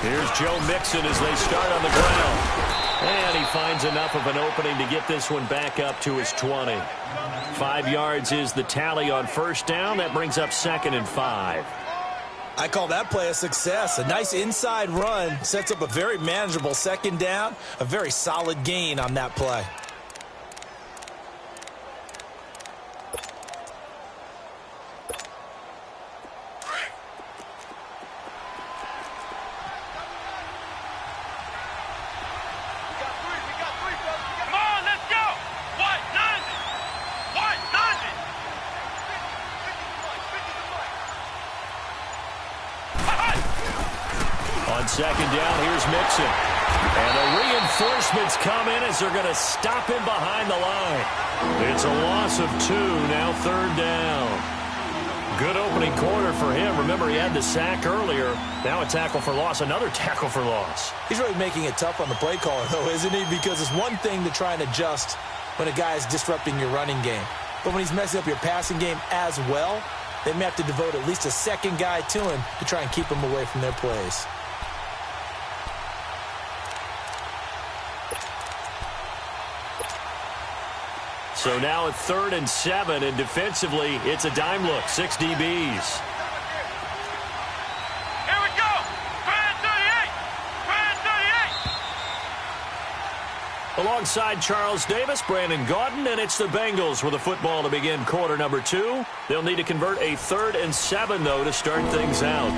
Here's Joe Mixon as they start on the ground. And he finds enough of an opening to get this one back up to his 20. 5 yards is the tally on first down. That brings up 2nd and 5. I call that play a success. A nice inside run sets up a very manageable 2nd down. A very solid gain on that play. On 2nd down, here's Mixon. And the reinforcements come in as they're going to stop him behind the line. It's a loss of 2, now 3rd down. Good opening quarter for him. Remember, he had the sack earlier. Now a tackle for loss, another tackle for loss. He's really making it tough on the play caller, though, isn't he? Because it's one thing to try and adjust when a guy is disrupting your running game. But when he's messing up your passing game as well, they may have to devote at least a second guy to him to try and keep him away from their plays. So now at 3rd and 7, and defensively, it's a dime look, 6 DBs. Here we go! Brand 38! Brand 38! Alongside Charles Davis, Brandon Gaudin, and it's the Bengals with a football to begin quarter number 2. They'll need to convert a 3rd and 7, though, to start things out.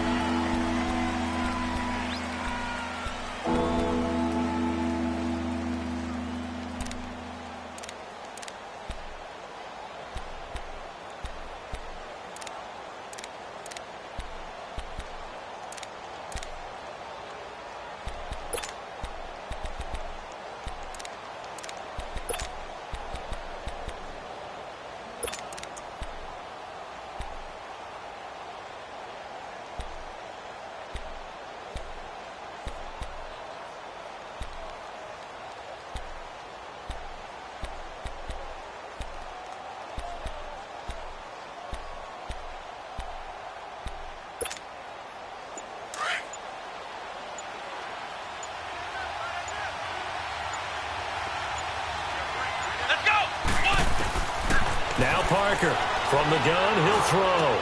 Now Parker from the gun, he'll throw.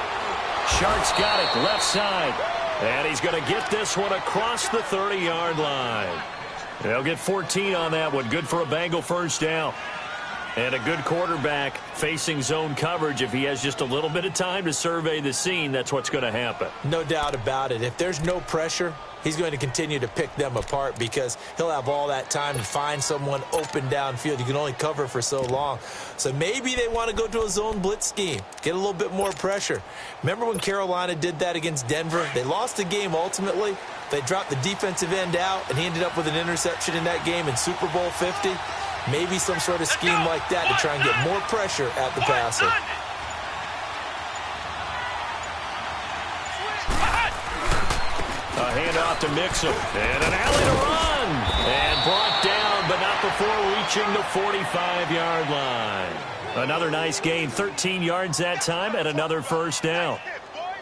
Shark's got it left side. And he's going to get this one across the 30-yard line. They'll get 14 on that one. Good for a Bengal first down. And a good quarterback facing zone coverage. If he has just a little bit of time to survey the scene, that's what's going to happen. No doubt about it. If there's no pressure, he's going to continue to pick them apart because he'll have all that time to find someone open downfield. You can only cover for so long. So maybe they want to go to a zone blitz scheme, get a little bit more pressure. Remember when Carolina did that against Denver? They lost the game ultimately. They dropped the defensive end out, and he ended up with an interception in that game in Super Bowl 50. Maybe some sort of scheme like that to try and get more pressure at the passer. A handoff to Mixon. And an alley to run. And brought down, but not before reaching the 45-yard line. Another nice gain, 13 yards that time, and another first down.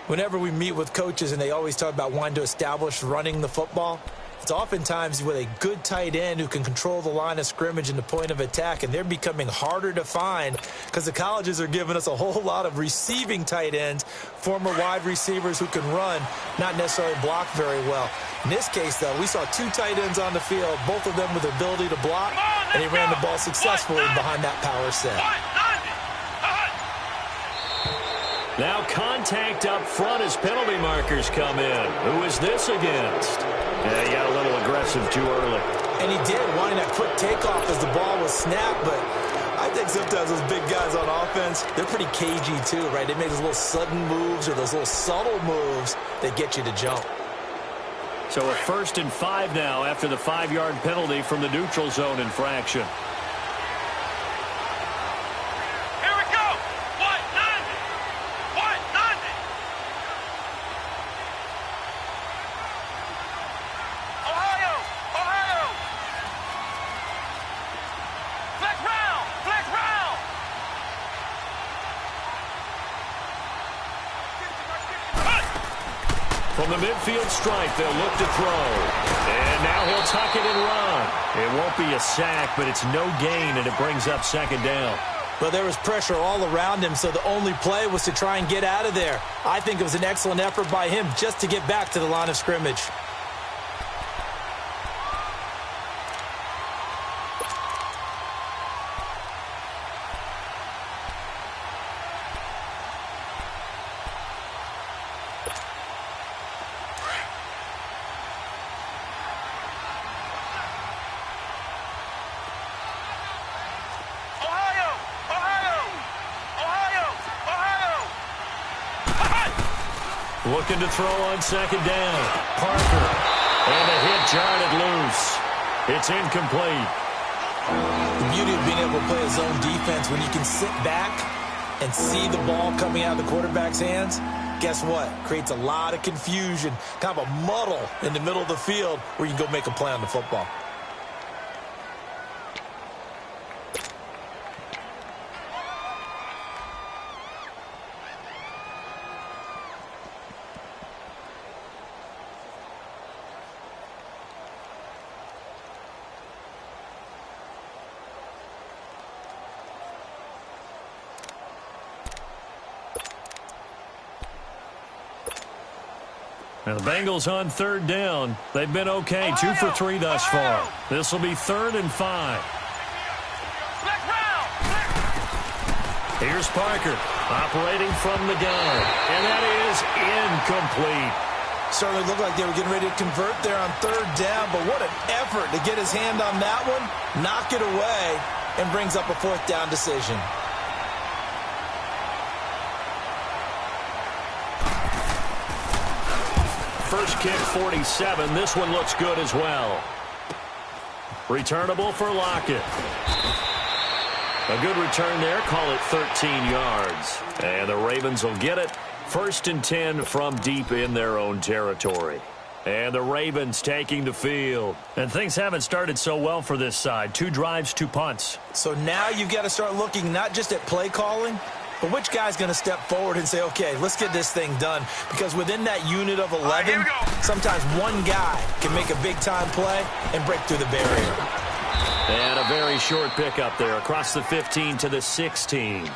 Whenever we meet with coaches and they always talk about wanting to establish running the football, it's oftentimes with a good tight end who can control the line of scrimmage and the point of attack, and they're becoming harder to find because the colleges are giving us a whole lot of receiving tight ends, former wide receivers who can run, not necessarily block very well. In this case, though, we saw 2 tight ends on the field, both of them with the ability to block, and he ran the ball successfully behind that power set. Now contact up front as penalty markers come in. Who is this against? Yeah, he got a little aggressive too early. And he did, wanting that quick takeoff as the ball was snapped, but I think sometimes those big guys on offense, they're pretty cagey too, right? They make those little sudden moves or those little subtle moves that get you to jump. So a 1st and 5 now after the 5-yard penalty from the neutral zone infraction. From the midfield stripe, they'll look to throw. And now he'll tuck it and run. It won't be a sack, but it's no gain, and it brings up second down. But there was pressure all around him, so the only play was to try and get out of there. I think it was an excellent effort by him just to get back to the line of scrimmage. Looking to throw on second down. Parker. And the hit jarred it loose. It's incomplete. The beauty of being able to play a zone defense, when you can sit back and see the ball coming out of the quarterback's hands, guess what? Creates a lot of confusion, kind of a muddle in the middle of the field where you can go make a play on the football. Now the Bengals on third down. They've been okay, 2 for 3 thus far. This will be 3rd and 5. Here's Parker operating from the gun. And that is incomplete. Certainly looked like they were getting ready to convert there on third down, but what an effort to get his hand on that one, knock it away, and brings up a 4th down decision. First kick, 47. This one looks good as well. Returnable for Lockett. A good return there. Call it 13 yards. And the Ravens will get it. 1st and 10 from deep in their own territory. And the Ravens taking the field. And things haven't started so well for this side. 2 drives, 2 punts. So now you've got to start looking not just at play calling, but which guy's going to step forward and say, okay, let's get this thing done? Because within that unit of 11, sometimes one guy can make a big-time play and break through the barrier. And a very short pickup there across the 15 to the 16.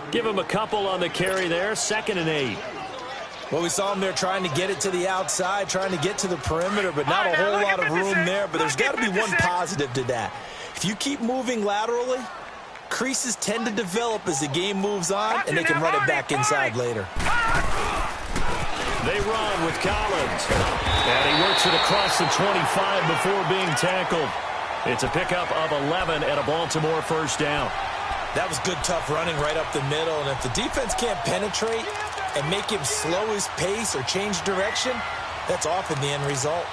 Give him a couple on the carry there, 2nd and 8. Well, we saw him there trying to get it to the outside, trying to get to the perimeter, but not a whole lot of room there. But there's got to be one positive to that. If you keep moving laterally, creases tend to develop as the game moves on, and they can run it back inside later. They run with Collins. And he works it across the 25 before being tackled. It's a pickup of 11 and a Baltimore 1st down. That was good, tough running right up the middle. And if the defense can't penetrate and make him slow his pace or change direction, that's often the end result.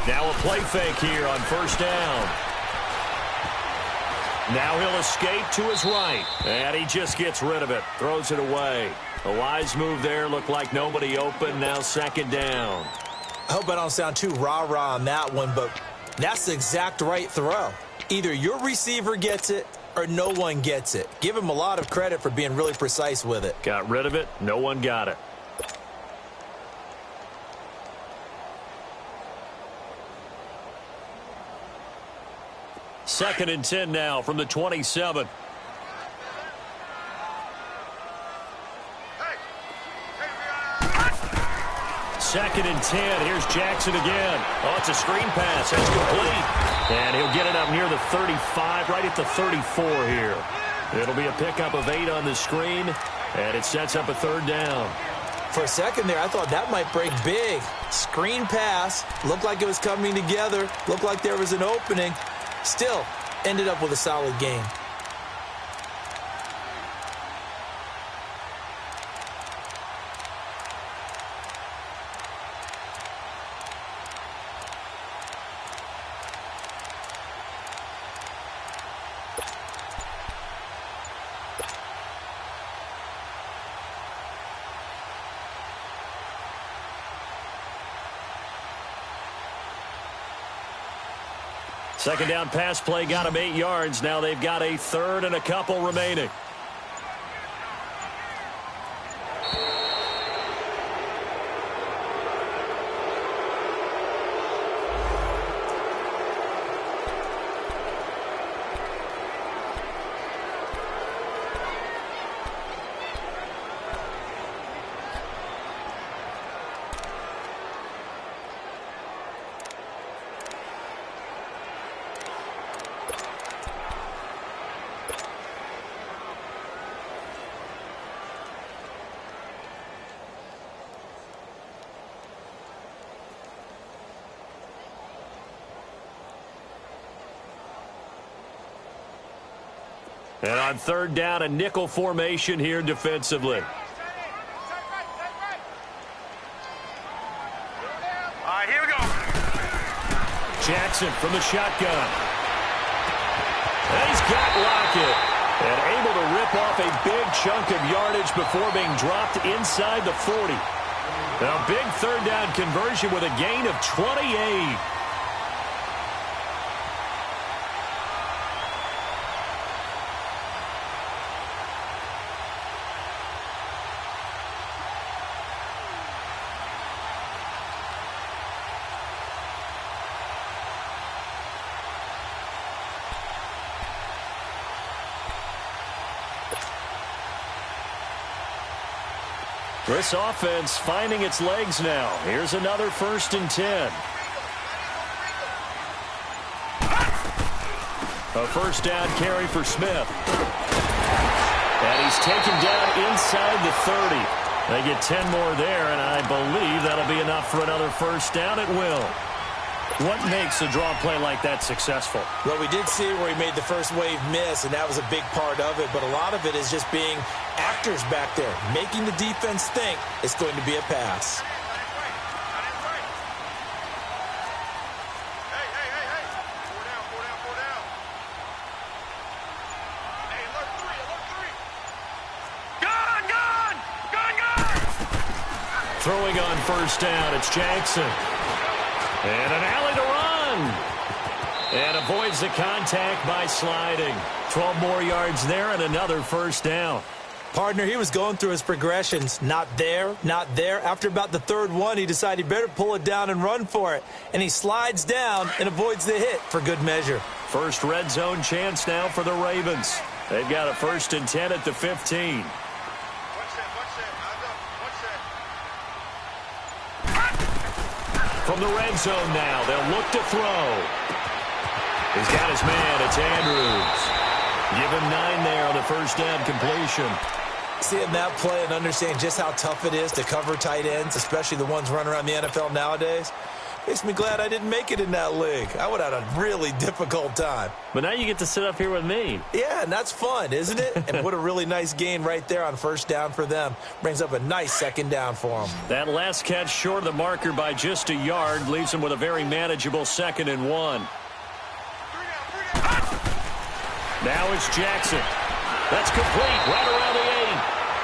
Now a play fake here on 1st down. Now he'll escape to his right. And he just gets rid of it. Throws it away. A wise move there. Looked like nobody open. Now 2nd down. I hope I don't sound too rah-rah on that one, but that's the exact right throw. Either your receiver gets it or no one gets it. Give him a lot of credit for being really precise with it. Got rid of it. No one got it. Second and 10 now from the 27. Second and 10. Here's Jackson again. Oh, it's a screen pass. That's complete. And he'll get it up near the 35, right at the 34 here. It'll be a pickup of 8 on the screen, and it sets up a 3rd down. For a second there, I thought that might break big. Screen pass. Looked like it was coming together. Looked like there was an opening. Still, ended up with a solid game. Second down pass play got them 8 yards. Now they've got a third and a couple remaining. And on third down, a nickel formation here defensively. All right, here we go. Jackson from the shotgun. And he's got Lockett. And able to rip off a big chunk of yardage before being dropped inside the 40. Now, big third down conversion with a gain of 28. This offense finding its legs now. Here's another 1st and 10. A first down carry for Smith. And he's taken down inside the 30. They get 10 more there, and I believe that'll be enough for another first down. It will. What makes a draw play like that successful? Well, we did see where he made the first wave miss, and that was a big part of it. But a lot of it is just being actors back there, making the defense think it's going to be a pass. Throwing on first down, it's Jackson. And an alley to run. And avoids the contact by sliding. 12 more yards there and another first down. Partner, he was going through his progressions. Not there, not there. After about the third one, he decided he better pull it down and run for it. And he slides down and avoids the hit for good measure. First red zone chance now for the Ravens. They've got a 1st and 10 at the 15. From the red zone now, they'll look to throw. He's got his man. It's Andrews. Give him 9 there on the first down completion. Seeing that play and understanding just how tough it is to cover tight ends, especially the ones running around the NFL nowadays, makes me glad I didn't make it in that league. I would have had a really difficult time. But now you get to sit up here with me. Yeah, and that's fun, isn't it? And what a really nice gain right there on first down for them. Brings up a nice second down for them. That last catch short of the marker by just a yard leaves them with a very manageable 2nd and 1. Now it's Jackson. That's complete right around the 8.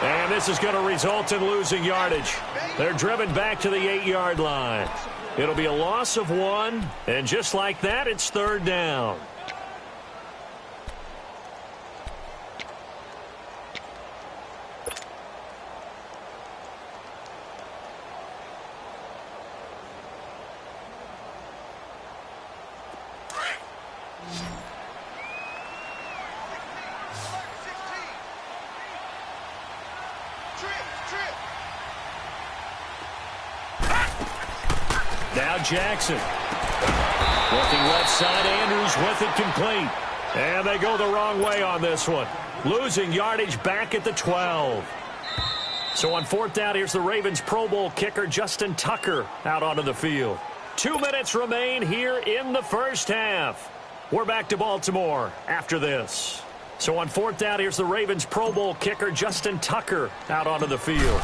And this is going to result in losing yardage. They're driven back to the 8-yard line. It'll be a loss of 1, and just like that, it's third down. Now Jackson. Looking left side, Andrews with it complete. And they go the wrong way on this one. Losing yardage back at the 12. So on 4th down, here's the Ravens Pro Bowl kicker Justin Tucker out onto the field. 2 minutes remain here in the first half. We're back to Baltimore after this. So on 4th down, here's the Ravens Pro Bowl kicker Justin Tucker out onto the field.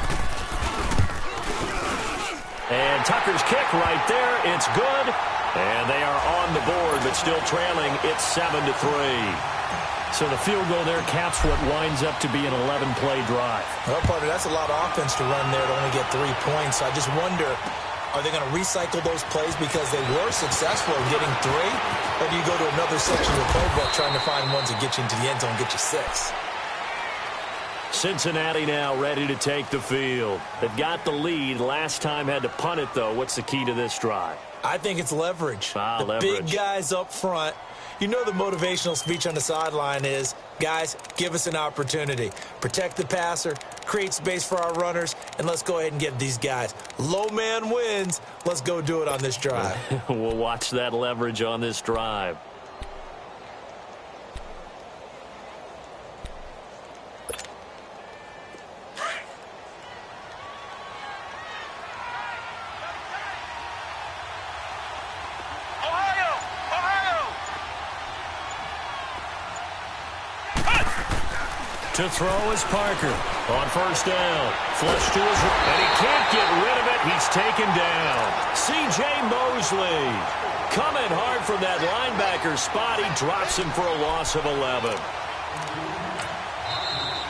And Tucker's kick right there. It's good. And they are on the board, but still trailing. It's 7-3. So the field goal there caps what winds up to be an 11-play drive. Well, partner, that's a lot of offense to run there to only get 3 points. I just wonder, Are they going to recycle those plays because they were successful in getting 3? Or do you go to another section of the playbook trying to find ones that get you into the end zone and get you 6? Cincinnati now ready to take the field. They've got the lead. Last time had to punt it, though. What's the key to this drive? I think it's leverage. Leverage. Big guys up front. You know the motivational speech on the sideline is, guys, give us an opportunity. Protect the passer, create space for our runners, and let's go ahead and get these guys. Low man wins. Let's go do it on this drive. We'll watch that leverage on this drive. To throw is Parker on first down. Flush to his right, and he can't get rid of it. He's taken down. C.J. Mosley coming hard from that linebacker spot. He drops him for a loss of 11.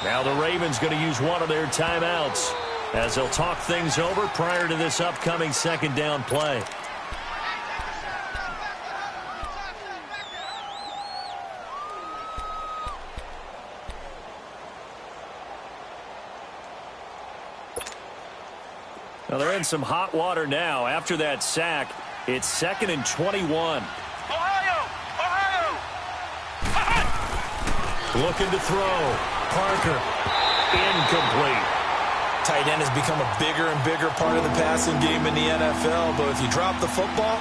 Now the Ravens going to use one of their timeouts as they'll talk things over prior to this upcoming second down play. Now they're in some hot water now. After that sack, it's 2nd and 21. Ohio! Looking to throw. Parker. Incomplete. Tight end has become a bigger and bigger part of the passing game in the NFL, but if you drop the football,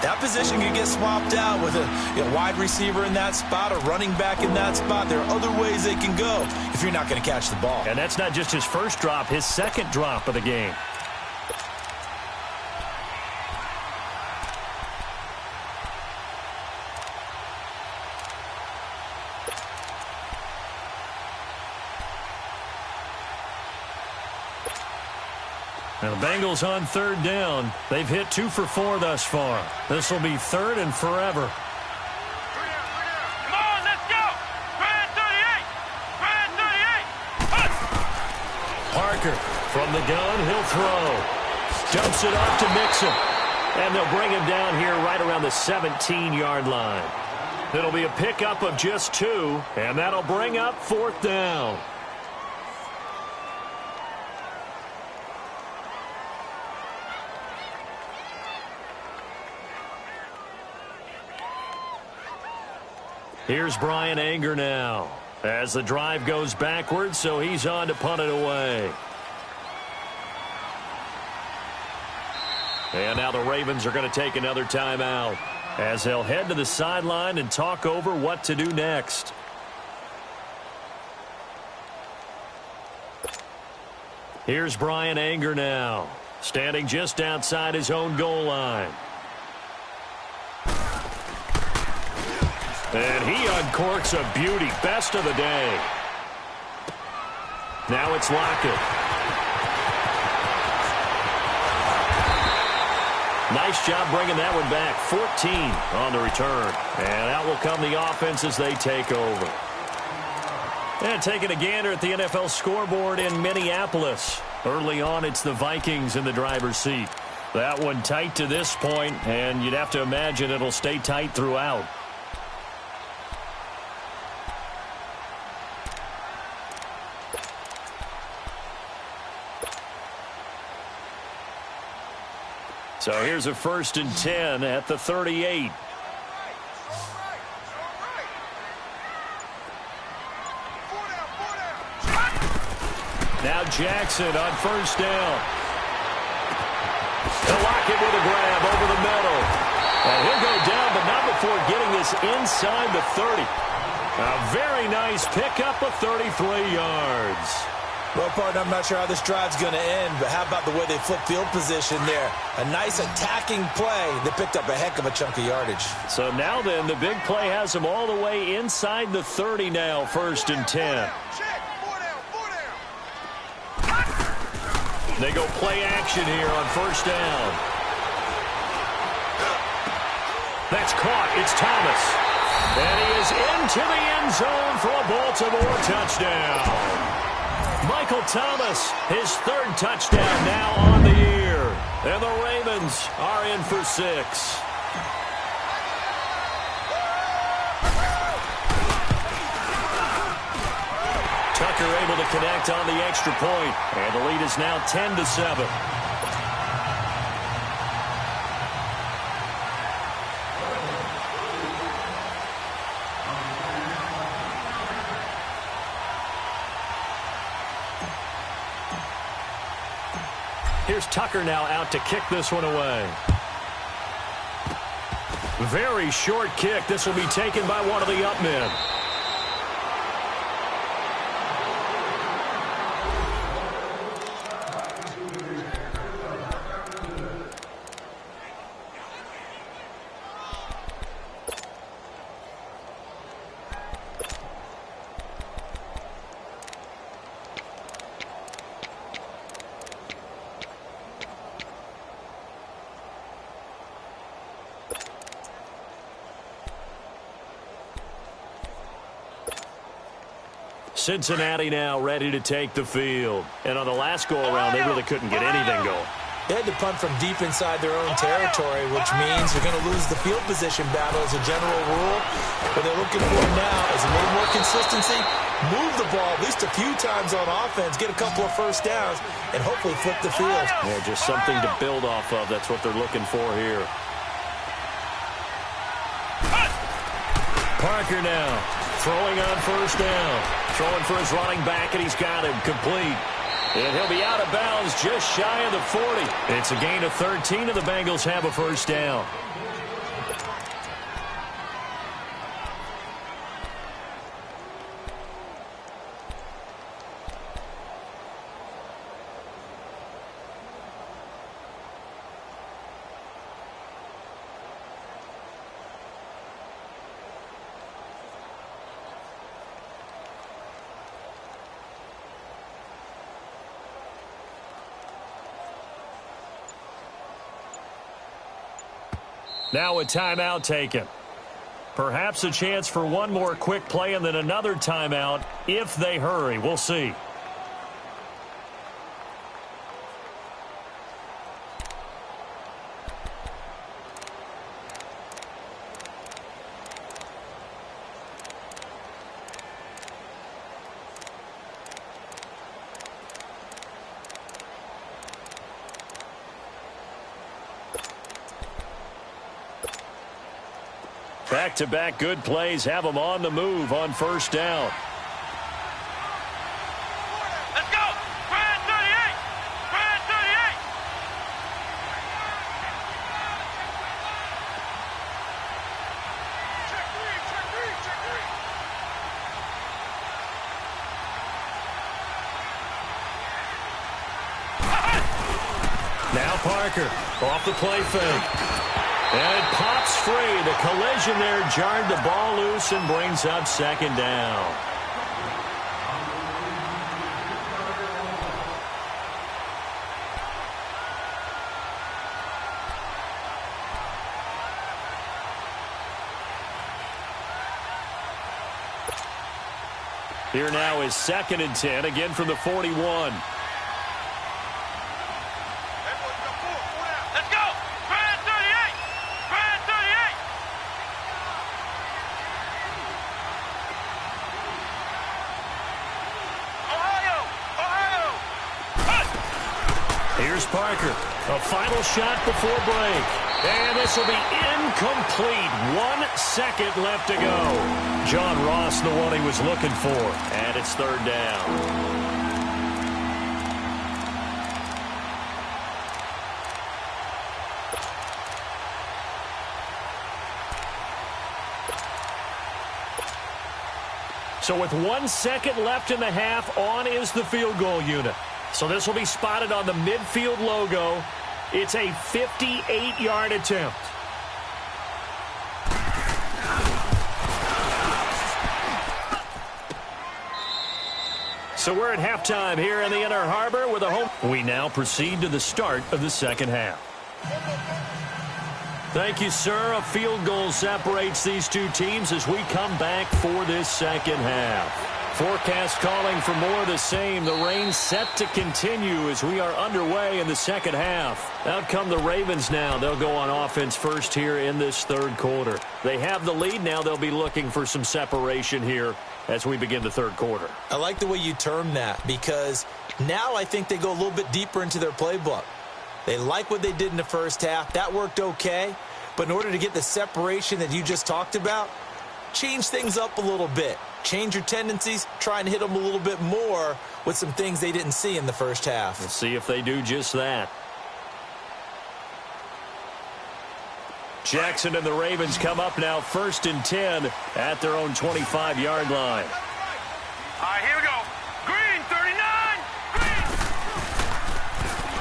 that position can get swapped out with a wide receiver in that spot, a running back in that spot. There are other ways they can go if you're not going to catch the ball. And that's not just his first drop, his second drop of the game. Now the Bengals on 3rd down. They've hit 2 for 4 thus far. This will be 3rd and forever. Come on, let's go! 38! 38! Parker from the gun. He'll throw. Dumps it off to Mixon. And they'll bring him down here right around the 17-yard line. It'll be a pickup of just 2, and that'll bring up 4th down. Here's Brian Anger now as the drive goes backwards, so he's on to punt it away. And now the Ravens are going to take another timeout as they'll head to the sideline and talk over what to do next. Here's Brian Anger now, standing just outside his own goal line. And he uncorks a beauty. Best of the day. Now it's Lockett. Nice job bringing that one back. 14 on the return. And out will come the offense as they take over. And taking a gander at the NFL scoreboard in Minneapolis. Early on, it's the Vikings in the driver's seat. That one tight to this point, and you'd have to imagine it'll stay tight throughout. So here's a 1st and 10 at the 38. Now Jackson on 1st down. They'll lock it with a grab over the middle. And he'll go down, but not before getting this inside the 30. A very nice pickup of 33 yards. Well, partner, I'm not sure how this drive's going to end, but how about the way they flip field position there? A nice attacking play that picked up a heck of a chunk of yardage. So now then, the big play has them all the way inside the 30 now, 1st and 10. They go play action here on 1st down. That's caught. It's Thomas. And he is into the end zone for a Baltimore touchdown. Michael Thomas, his 3rd touchdown now on the year. And the Ravens are in for 6. Tucker able to connect on the extra point, and the lead is now 10-7. Here's Tucker now out to kick this one away. Very short kick. This will be taken by one of the up men. Cincinnati now ready to take the field. And on the last go-around, they really couldn't get anything going. They had to punt from deep inside their own territory, which means you're going to lose the field position battle as a general rule. What they're looking for now is a little more consistency, move the ball at least a few times on offense, get a couple of first downs, and hopefully flip the field. Yeah, just something to build off of. That's what they're looking for here. Parker now throwing on first down. Throwing for his running back, and he's got him complete. And he'll be out of bounds just shy of the 40. It's a gain of 13, and the Bengals have a first down. Now a timeout taken. Perhaps a chance for one more quick play and then another timeout if they hurry. We'll see. Back-to-back good plays have them on the move on first down. Let's go! Brad 38! Brad 38! Check three, check three, check three. Now Parker off the play fake. And it pops free. The collision there jarred the ball loose and brings up second down. Here now is 2nd and 10, again from the 41. Let's go! Brad 38! Brad 38! Ohio! Ohio! Here's Parker. A final shot before break. And this will be incomplete. 1 second left to go. John Ross, the one he was looking for. And it's 3rd down. So with 1 second left in the half, on is the field goal unit. So this will be spotted on the midfield logo. It's a 58-yard attempt. So we're at halftime here in the Inner Harbor with a home. We now proceed to the start of the second half. Thank you, sir. A field goal separates these two teams as we come back for this second half. Forecast calling for more of the same. The rain set to continue as we are underway in the second half. Out come the Ravens now. They'll go on offense first here in this third quarter. They have the lead now. They'll be looking for some separation here as we begin the third quarter. I like the way you termed that because now I think they go a little bit deeper into their playbook. They like what they did in the first half. That worked okay. But in order to get the separation that you just talked about, change things up a little bit. Change your tendencies, try and hit them a little bit more with some things they didn't see in the first half. Let's see if they do just that. Jackson and the Ravens come up now 1st and 10 at their own 25-yard line. All right, here we go. Green, 39.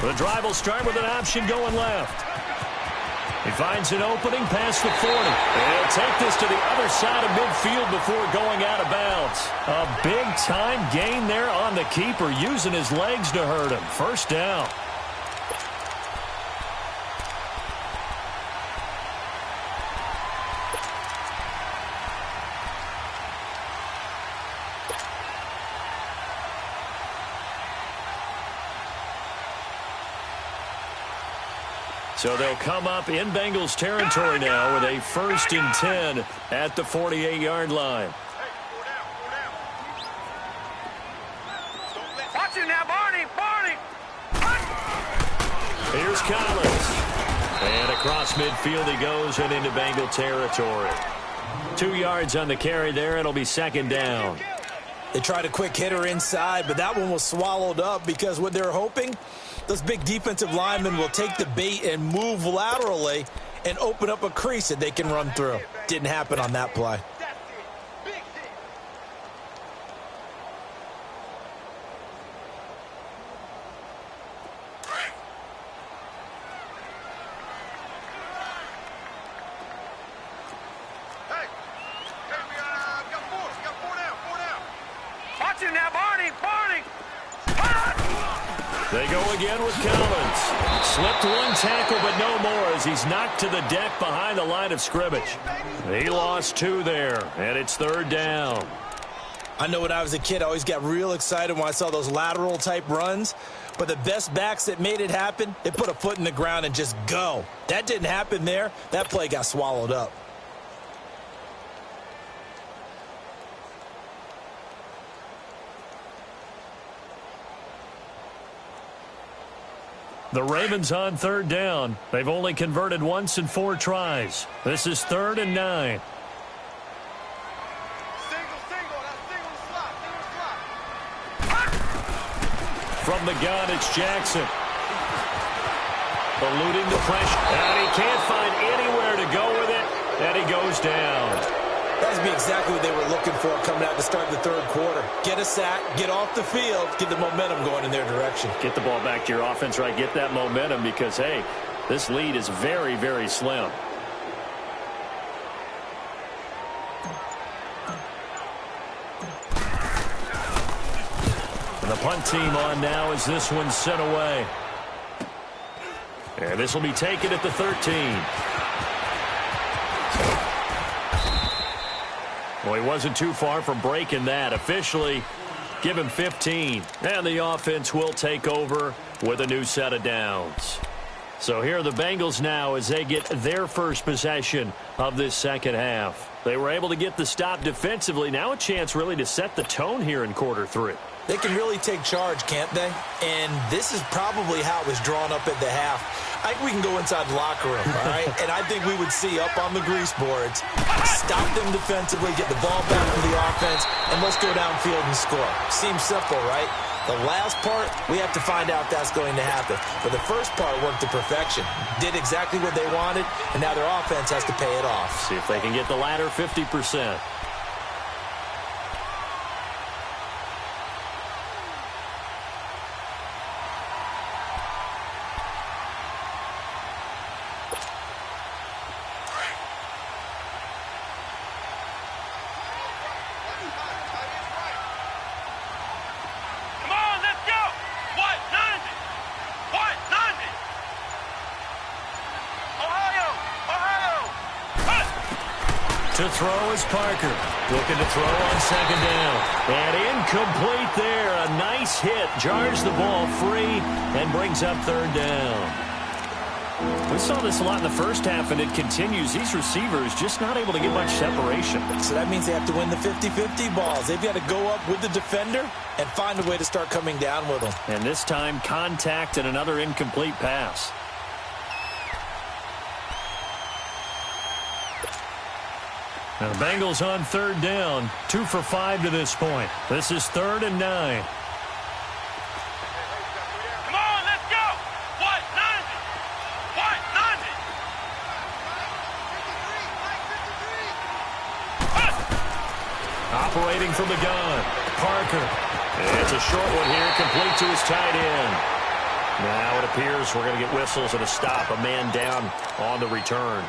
Green. The drive will start with an option going left. He finds an opening past the 40. He'll take this to the other side of midfield before going out of bounds. A big-time gain there on the keeper, using his legs to hurt him. First down. So they'll come up in Bengals territory now with a 1st and 10 at the 48-yard line. Watch it now, Barney. Barney. Here's Collins. And across midfield he goes and into Bengal territory. 2 yards on the carry there. It'll be 2nd down. They tried a quick hitter inside, but that one was swallowed up because what they're hoping, those big defensive linemen will take the bait and move laterally and open up a crease that they can run through. Didn't happen on that play. They go again with Collins. Slipped one tackle, but no more as he's knocked to the deck behind the line of scrimmage. He lost 2 there, and it's 3rd down. I know when I was a kid, I always got real excited when I saw those lateral-type runs. But the best backs that made it happen, they put a foot in the ground and just go. That didn't happen there. That play got swallowed up. The Ravens on 3rd down. They've only converted once in 4 tries. This is 3rd and 9. From the gun, it's Jackson. Eluding the pressure. And he can't find anywhere to go with it. And he goes down. That would be exactly what they were looking for coming out to start the 3rd quarter. Get a sack, get off the field, get the momentum going in their direction. Get the ball back to your offense, right? Get that momentum because, hey, this lead is very, very slim. And the punt team on now as this one's sent away. And this will be taken at the 13. Well, he wasn't too far from breaking that. Officially, give him 15. And the offense will take over with a new set of downs. So here are the Bengals now as they get their first possession of this second half. They were able to get the stop defensively. Now a chance really to set the tone here in quarter 3. They can really take charge, can't they? And this is probably how it was drawn up at the half. I think we can go inside the locker room, all right? And I think we would see up on the grease boards, stop them defensively, get the ball back to the offense, and let's go downfield and score. Seems simple, right? The last part, we have to find out if that's going to happen. But the first part worked to perfection. Did exactly what they wanted, and now their offense has to pay it off. See if they can get the latter 50%. To To throw is Parker. Looking to throw on second down. And incomplete there. A nice hit. Jars the ball free and brings up third down. We saw this a lot in the first half, and it continues. These receivers just not able to get much separation. So that means they have to win the 50-50 balls. They've got to go up with the defender and find a way to start coming down with them. And this time, contact and another incomplete pass. Now the Bengals on third down, 2 for 5 to this point. This is 3rd and 9. Come on, let's go. What? 90. What? 90. Operating from the gun, Parker. It's a short one here, complete to his tight end. Now it appears we're going to get whistles and a stop, a man down on the return.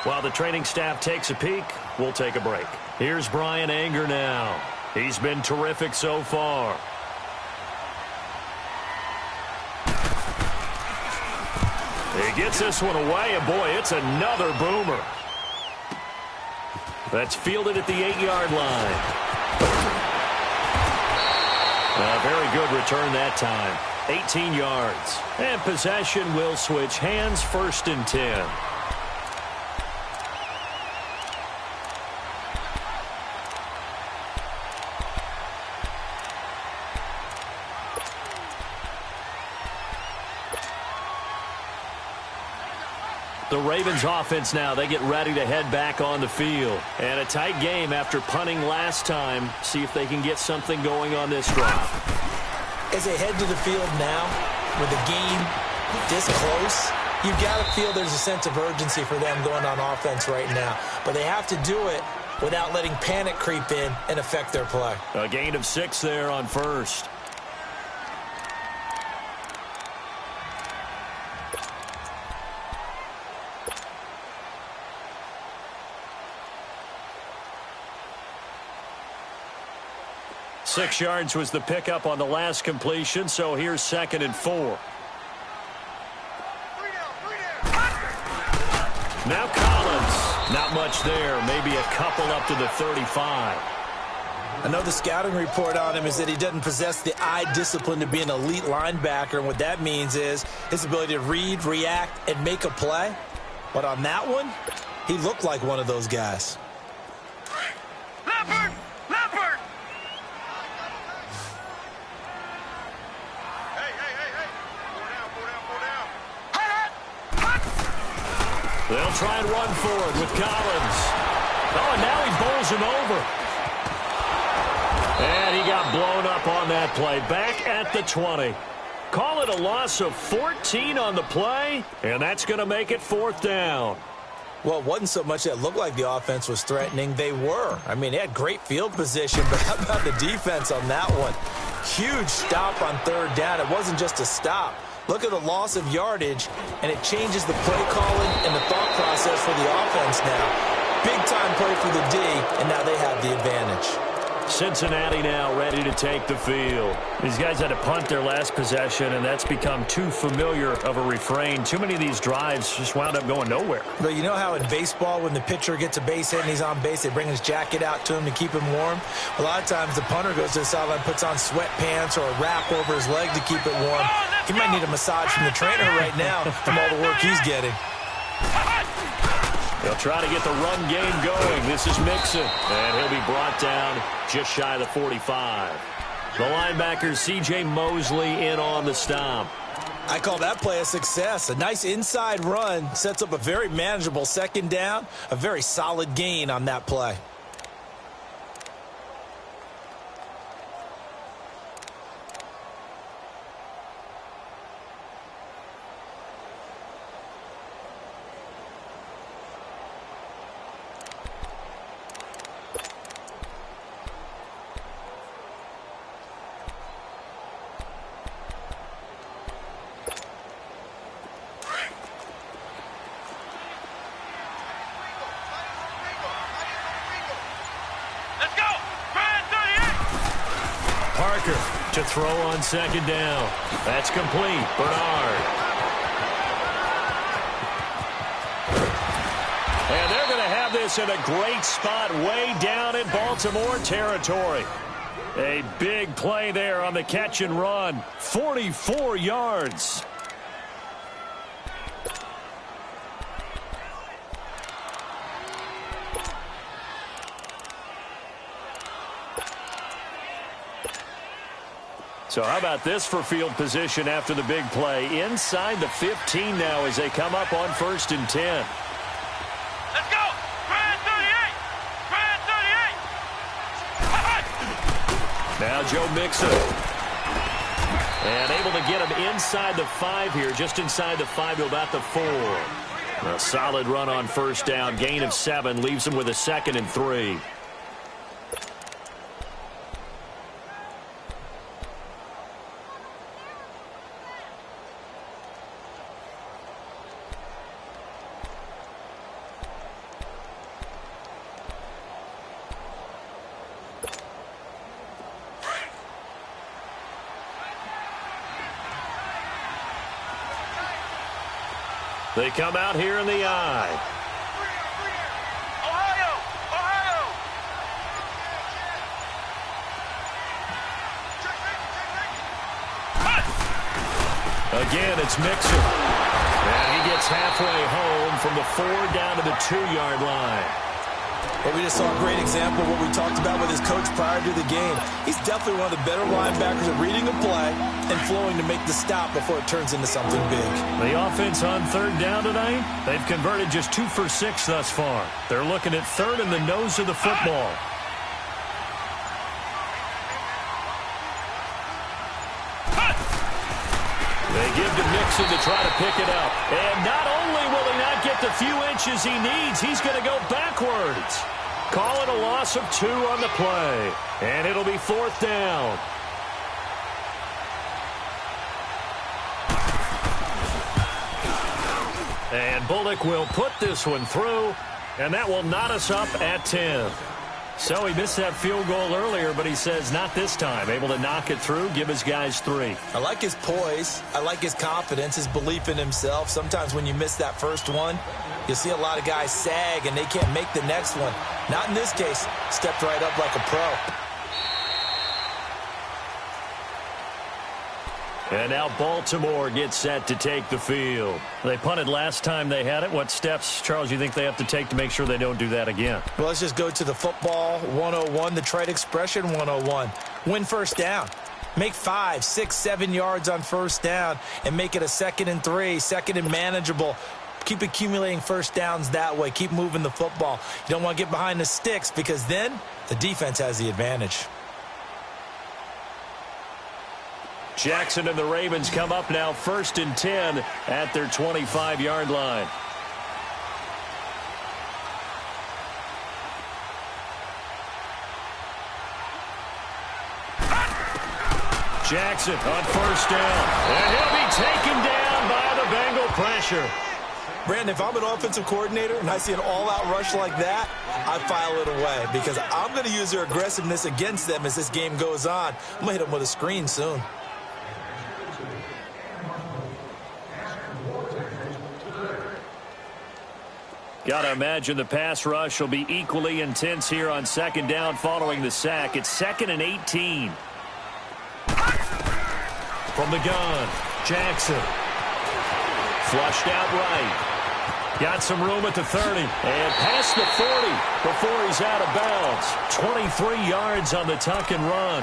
While the training staff takes a peek, we'll take a break. Here's Brian Anger now. He's been terrific so far. He gets this one away, and boy, it's another boomer. That's fielded at the 8-yard line. A very good return that time. 18 yards. And possession will switch hands, 1st and 10. The Ravens offense now, they get ready to head back on the field. And a tight game after punting last time. See if they can get something going on this drive. As they head to the field now, with the game this close, you've got to feel there's a sense of urgency for them going on offense right now. But they have to do it without letting panic creep in and affect their play. A gain of 6 there on 1st. Six yards was the pickup on the last completion, so here's 2nd and 4. Now Collins. Not much there. Maybe a couple up to the 35. I know the scouting report on him is that he doesn't possess the eye discipline to be an elite linebacker, and what that means is his ability to read, react, and make a play. But on that one, he looked like one of those guys. Leopard! Leopard! They'll try and run forward with Collins. Oh, and now he bowls him over. And he got blown up on that play. Back at the 20. Call it a loss of 14 on the play, and that's going to make it 4th down. Well, it wasn't so much that it looked like the offense was threatening. They were. I mean, they had great field position, but how about the defense on that one? Huge stop on 3rd down. It wasn't just a stop. Look at the loss of yardage, and it changes the play calling and the thought process for the offense now. Big-time play for the D, and now they have the advantage. Cincinnati now ready to take the field. These guys had to punt their last possession, and that's become too familiar of a refrain. Too many of these drives just wound up going nowhere. But you know how in baseball, when the pitcher gets a base hit and he's on base, they bring his jacket out to him to keep him warm? A lot of times the punter goes to the sideline, puts on sweatpants or a wrap over his leg to keep it warm. He might need a massage from the trainer right now from all the work he's getting. They'll try to get the run game going. This is Mixon, and he'll be brought down just shy of the 45. The linebacker, C.J. Mosley, in on the stop. I call that play a success. A nice inside run sets up a very manageable 2nd down, a very solid gain on that play. To throw on 2nd down. That's complete. Bernard. And they're going to have this this in a great spot way down in Baltimore territory. A big play there on the catch and run. 44 yards. So how about this for field position after the big play? Inside the 15 now as they come up on 1st and 10. Let's go! Try 38! Try 38! Now Joe Mixon. And able to get him inside the 5 here, just inside the 5 to about the 4. A solid run on 1st down, gain of 7, leaves him with a 2nd and 3. They come out here in the eye. Ohio! Ohio! Again, it's Mixon. And he gets halfway home from the 4 down to the 2-yard line. Well, we just saw a great example of what we talked about with his coach prior to the game. He's definitely one of the better linebackers at reading a play and flowing to make the stop before it turns into something big. The offense on 3rd down tonight, they've converted just 2 for 6 thus far. They're looking at 3rd in the nose of the football. They give to Mixon to try to pick it up. And not only will he not get the few inches he needs, he's going to go backwards. Call it a loss of 2 on the play. And it'll be 4th down. And Bullock will put this one through, and that will knot us up at 10. So he missed that field goal earlier, but he says not this time. Able to knock it through, give his guys 3. I like his poise. I like his confidence, his belief in himself. Sometimes when you miss that first one, you'll see a lot of guys sag and they can't make the next one. Not in this case. Stepped right up like a pro. And now Baltimore gets set to take the field. They punted last time they had it. What steps, Charles, you think they have to take to make sure they don't do that again? Well, let's just go to the football 101, the trade expression 101. Win 1st down. Make 5, 6, 7 yards on 1st down and make it a 2nd and 3, 2nd and manageable. Keep accumulating 1st downs that way. Keep moving the football. You don't want to get behind the sticks because then the defense has the advantage. Jackson and the Ravens come up now 1st and 10 at their 25-yard line. Jackson on 1st down. And he'll be taken down by the Bengal pressure. Brandon, if I'm an offensive coordinator and I see an all-out rush like that, I file it away because I'm going to use their aggressiveness against them as this game goes on. I'm going to hit them with a screen soon. Got to imagine the pass rush will be equally intense here on 2nd down following the sack. It's 2nd and 18. From the gun, Jackson. Flushed out right. Got some room at the 30. And past the 40 before he's out of bounds. 23 yards on the tuck and run.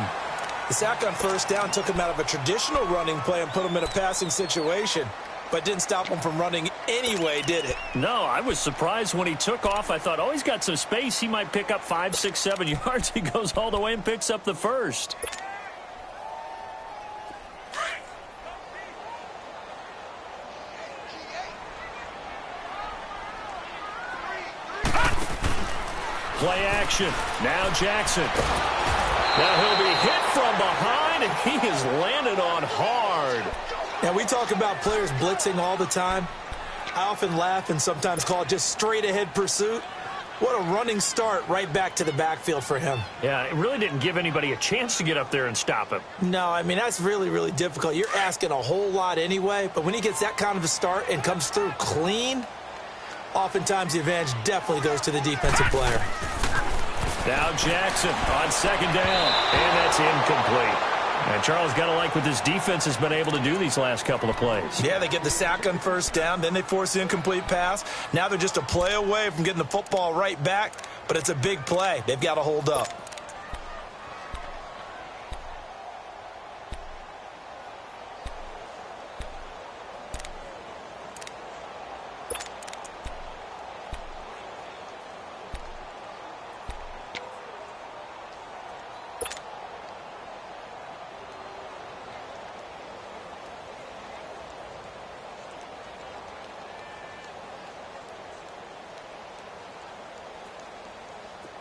The sack on 1st down took him out of a traditional running play and put him in a passing situation. But didn't stop him from running anyway, did it? No, I was surprised when he took off. I thought, oh, he's got some space. He might pick up 5, 6, 7 yards. He goes all the way and picks up the 1st. Play action. Now Jackson. Now he'll be hit from behind, and he is landed on hard. Now, we talk about players blitzing all the time. I often laugh and sometimes call it just straight-ahead pursuit. What a running start right back to the backfield for him. Yeah, it really didn't give anybody a chance to get up there and stop him. No, I mean, that's really, really difficult. You're asking a whole lot anyway, but when he gets that kind of a start and comes through clean, Oftentimes, the advantage definitely goes to the defensive player. Now Jackson on second down, and that's incomplete. And Charles, got to like what this defense has been able to do these last couple of plays. Yeah, they get the sack on first down, then they force the incomplete pass. Now they're just a play away from getting the football right back, but it's a big play. They've got to hold up.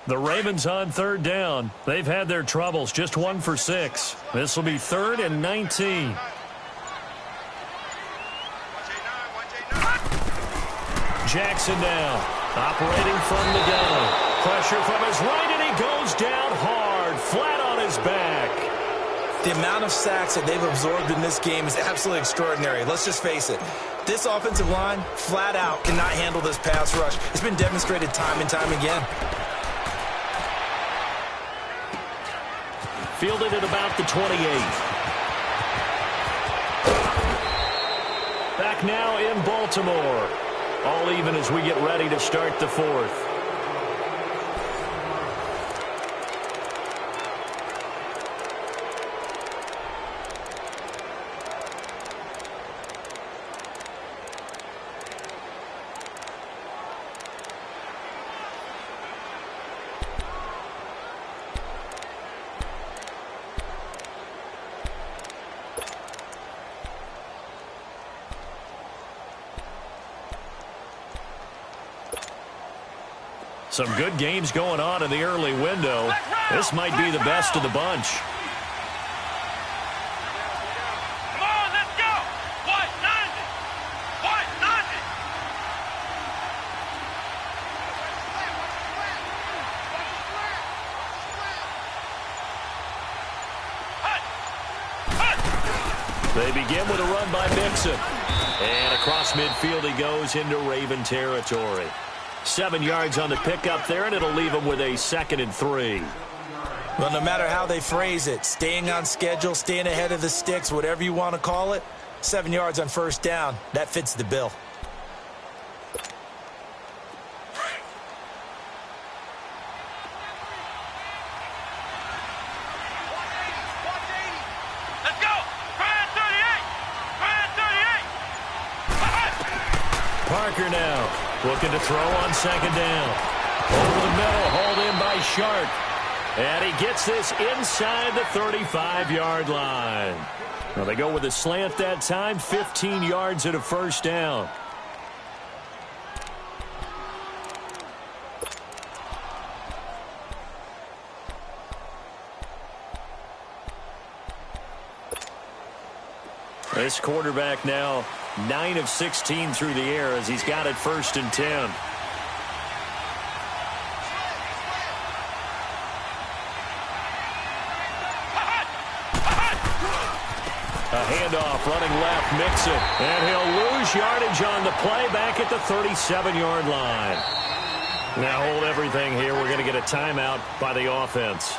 The Ravens on third down. They've had their troubles, just 1 for 6. This will be 3rd and 19. Jackson now, operating from the gun. Pressure from his right, and he goes down hard, flat on his back. The amount of sacks that they've absorbed in this game is absolutely extraordinary. Let's just face it. This offensive line, flat out, cannot handle this pass rush. It's been demonstrated time and time again. Fielded at about the 28. Back now in Baltimore. All even as we get ready to start the 4th. Some good games going on in the early window. This might be the best of the bunch. Come on, let's go. White 90. White 90. They begin with a run by Mixon. And across midfield he goes into Raven territory. 7 yards on the pickup there, and it'll leave them with a 2nd and 3. Well, no matter how they phrase it, staying on schedule, staying ahead of the sticks, whatever you want to call it, 7 yards on first down, that fits the bill. Let's go. Try 38. Try 38. Parker now looking to throw on second down. Over the middle, hauled in by Sharp. And he gets this inside the 35-yard line. Well, they go with a slant that time, 15 yards and a first down. This quarterback now 9 of 16 through the air as he's got it 1st and 10. A handoff running left, Mixon, and he'll lose yardage on the play back at the 37-yard line. Now hold everything here. We're going to get a timeout by the offense.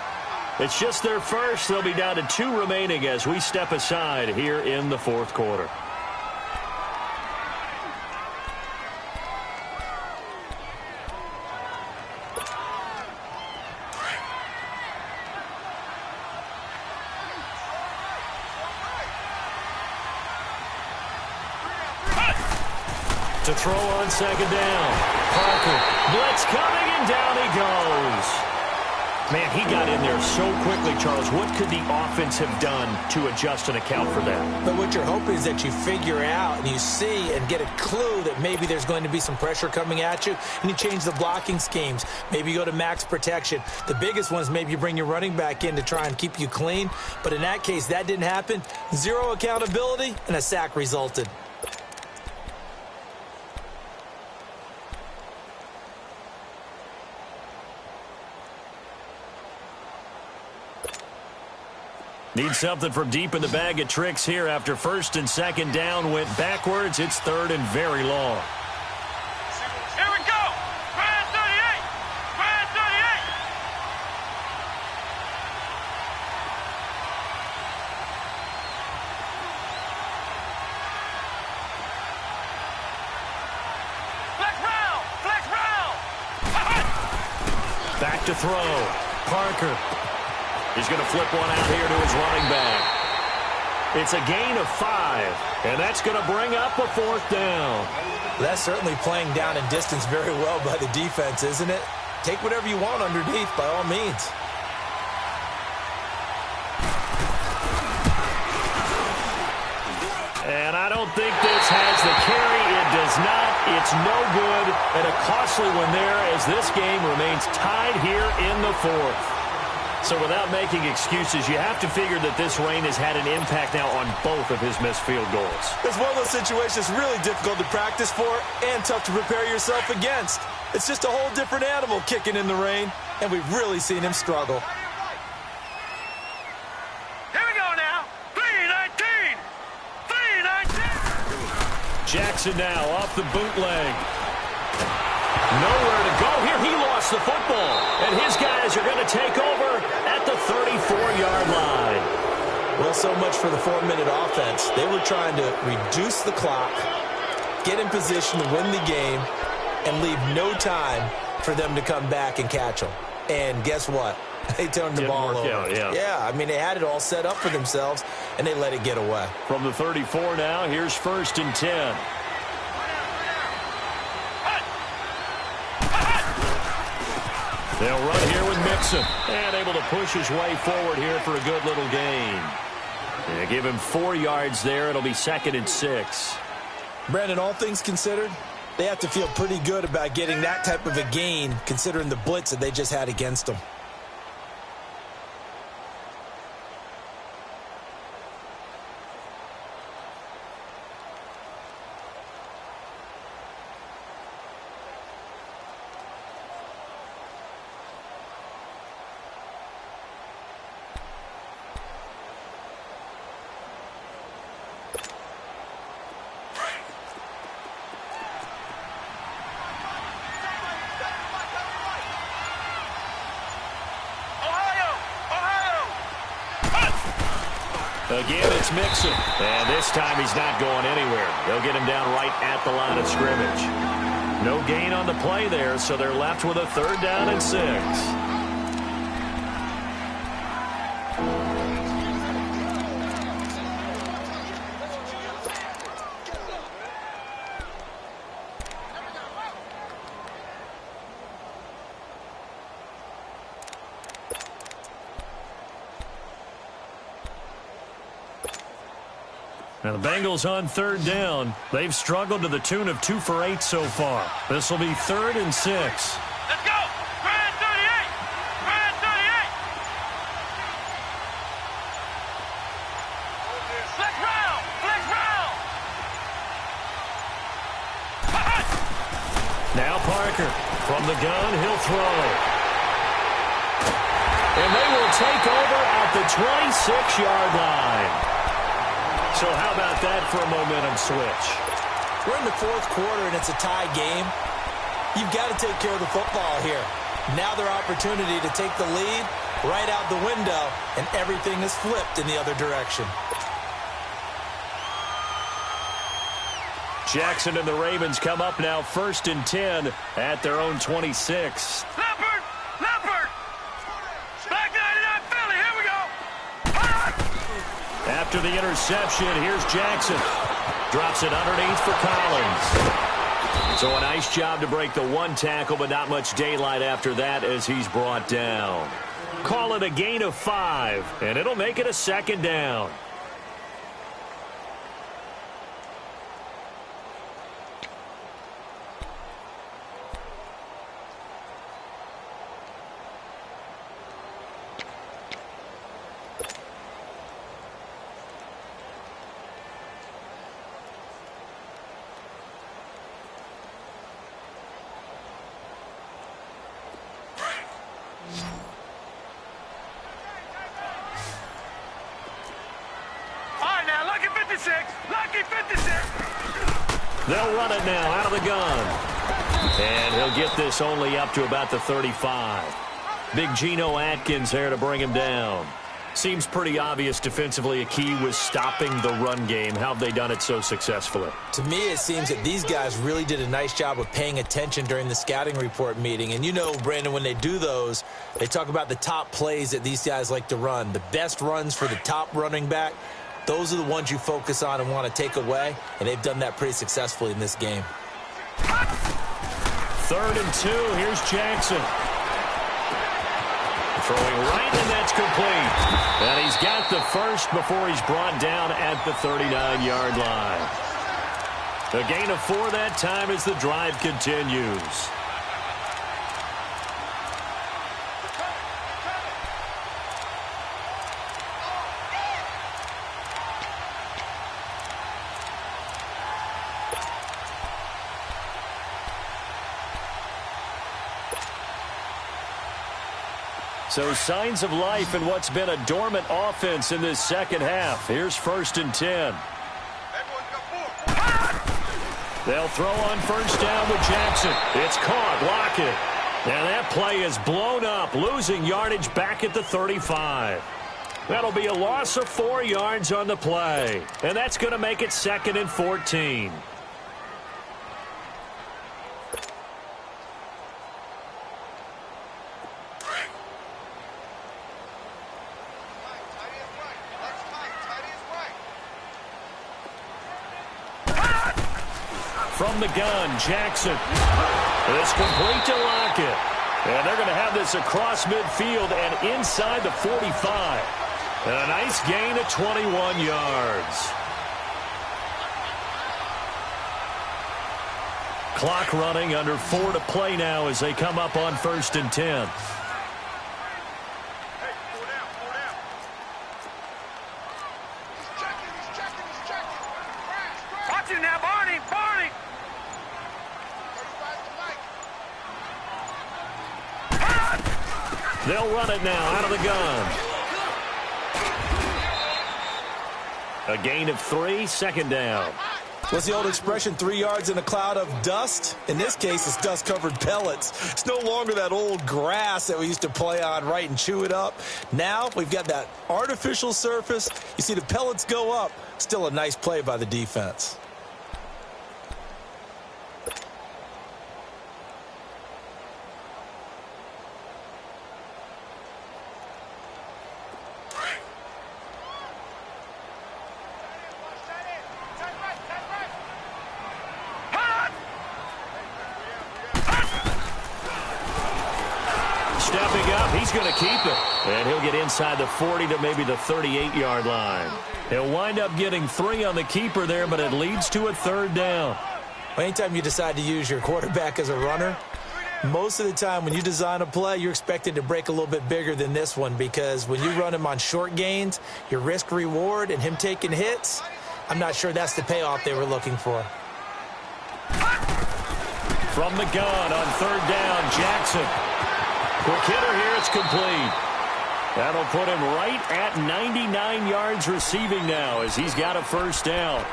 It's just their first. They'll be down to 2 remaining as we step aside here in the 4th quarter. To throw on second down. Parker, blitz coming, and down he goes. Man, he got in there so quickly, Charles. What could the offense have done to adjust and account for that? But what you're hoping is that you figure out and you see and get a clue that maybe there's going to be some pressure coming at you, and you change the blocking schemes. Maybe you go to max protection. The biggest one is maybe you bring your running back in to try and keep you clean. But in that case, that didn't happen. 0 accountability, and a sack resulted. Need something from deep in the bag of tricks here after 1st and 2nd down went backwards. It's 3rd and very long. Here back to throw. Parker. He's going to flip one out here to his running back. It's a gain of 5, and that's going to bring up a 4th down. That's certainly playing down in distance very well by the defense, isn't it? Take whatever you want underneath, by all means. And I don't think this has the carry. It does not. It's no good. And a costly one there as this game remains tied here in the 4th. So without making excuses, you have to figure that this rain has had an impact now on both of his missed field goals. It's one of those situations really difficult to practice for and tough to prepare yourself against. It's just a whole different animal kicking in the rain, and we've really seen him struggle. Here we go now. 3-19. 3-19. Jackson now off the bootleg. Nowhere to go here. He lost the football. And his guys are going to take over at the 34-yard line. Well, so much for the 4-minute offense. They were trying to reduce the clock, get in position to win the game, and leave no time for them to come back and catch them. And guess what? They turned the ball over. Yeah, I mean, they had it all set up for themselves, and they let it get away. From the 34 now, here's 1st and 10. They'll run here with Mixon. And able to push his way forward here for a good little gain. They give him 4 yards there. It'll be 2nd and 6. Brandon, all things considered, they have to feel pretty good about getting that type of a gain considering the blitz that they just had against them. Again, it's Mixon. And this time he's not going anywhere. They'll get him down right at the line of scrimmage. No gain on the play there, so they're left with a 3rd down and 6. Now the Bengals on 3rd down. They've struggled to the tune of 2 for 8 so far. This will be 3rd and 6. Let's go. Grand 38. Grand 38. Flex round. Flex round. Now Parker from the gun. He'll throw. And they will take over at the 26-yard line. So how about that for a momentum switch? We're in the 4th quarter, and it's a tie game. You've got to take care of the football here. Now their opportunity to take the lead right out the window, and everything is flipped in the other direction. Jackson and the Ravens come up now 1st and 10 at their own 26. Leopard. Leopard. Back 99 Philly. Here we go. After the interception, here's Jackson. Drops it underneath for Collins. So a nice job to break the 1 tackle, but not much daylight after that as he's brought down. Call it a gain of 5, and it'll make it a 2nd down. Lucky 56. They'll run it now out of the gun. And he'll get this only up to about the 35. Big Geno Atkins there to bring him down. Seems pretty obvious defensively a key was stopping the run game. How have they done it so successfully? To me, it seems that these guys really did a nice job of paying attention during the scouting report meeting. And you know, Brandon, when they do those, they talk about the top plays that these guys like to run. The best runs for the top running back, those are the ones you focus on and want to take away. And they've done that pretty successfully in this game. 3rd and 2. Here's Jackson. Throwing right, and that's complete. And he's got the first before he's brought down at the 39-yard line. A gain of 4 that time as the drive continues. So signs of life in what's been a dormant offense in this second half. Here's 1st and 10. They'll throw on 1st down with Jackson. It's caught. Lockett. And that play is blown up, losing yardage back at the 35. That'll be a loss of 4 yards on the play. And that's going to make it 2nd and 14. From the gun, Jackson. It's complete to Lockett. And they're going to have this across midfield and inside the 45. And a nice gain of 21 yards. Clock running, under 4 to play now as they come up on 1st and 10. Watch him now, Barney! Barney! They'll run it now out of the gun. A gain of 3, 2nd down. What's the old expression, 3 yards in a cloud of dust? In this case, it's dust-covered pellets. It's no longer that old grass that we used to play on, right, and chew it up. Now we've got that artificial surface. You see the pellets go up. Still a nice play by the defense. Stepping up, he's going to keep it. And he'll get inside the 40 to maybe the 38-yard line. He'll wind up getting 3 on the keeper there, but it leads to a 3rd down. Well, anytime you decide to use your quarterback as a runner, most of the time when you design a play, you're expected to break a little bit bigger than this one, because when you run him on short gains, your risk-reward and him taking hits, I'm not sure that's the payoff they were looking for. From the gun on 3rd down, Jackson. Quick hitter here, it's complete. That'll put him right at 99 yards receiving now as he's got a 1st down.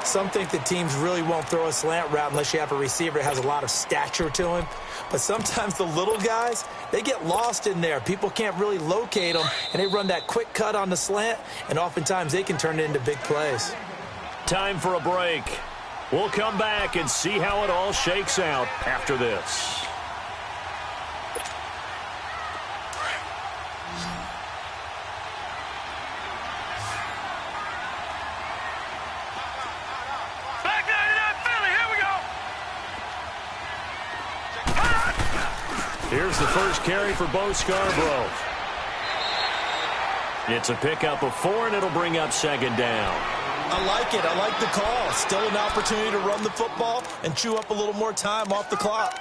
Some think that teams really won't throw a slant route unless you have a receiver that has a lot of stature to him. But sometimes the little guys, they get lost in there. People can't really locate them, and they run that quick cut on the slant, and oftentimes they can turn it into big plays. Time for a break. We'll come back and see how it all shakes out after this. Here's the first carry for Bo Scarborough. It's a pickup of 4, and it'll bring up 2nd down. I like it. I like the call. Still an opportunity to run the football and chew up a little more time off the clock.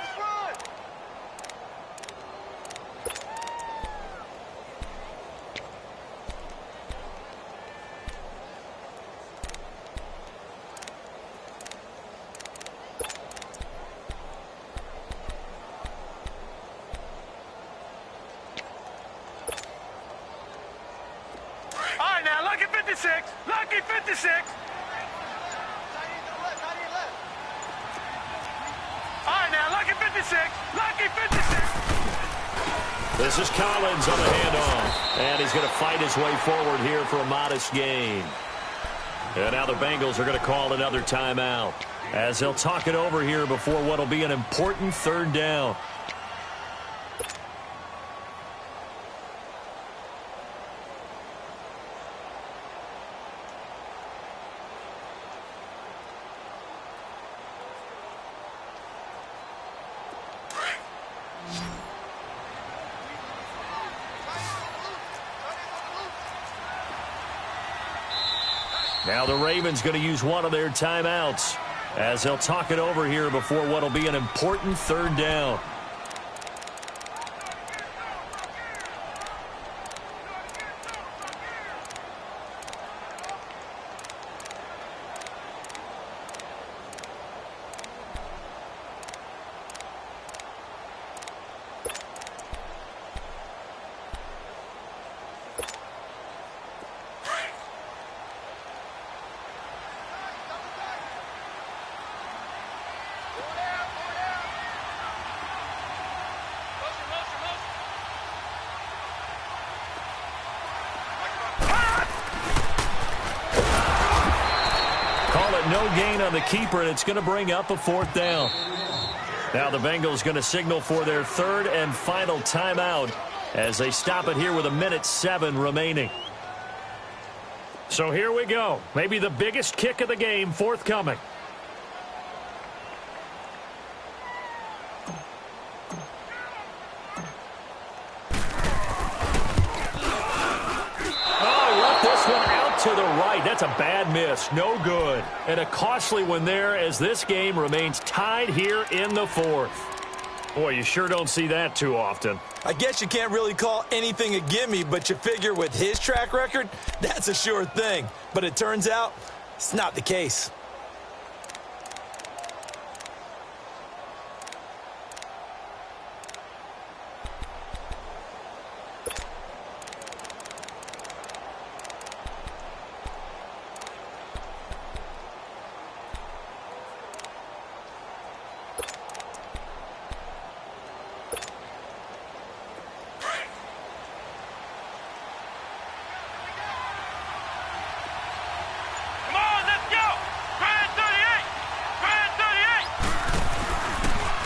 Lucky 56. All right, now, lucky 56. Lucky 56. This is Collins on the handoff. And he's going to fight his way forward here for a modest gain. And now the Bengals are going to call another timeout as they'll talk it over here before what will be an important third down. Now the Ravens going to use one of their timeouts as they'll talk it over here before what will be an important third down. No gain on the keeper, and it's going to bring up a fourth down. Now the Bengals going to signal for their third and final timeout as they stop it here with 1:07 remaining. So here we go. Maybe the biggest kick of the game forthcoming. To the right. That's a bad miss. No good. And a costly one there as this game remains tied here in the fourth. Boy, you sure don't see that too often. I guess you can't really call anything a gimme, but you figure with his track record, that's a sure thing. But it turns out it's not the case.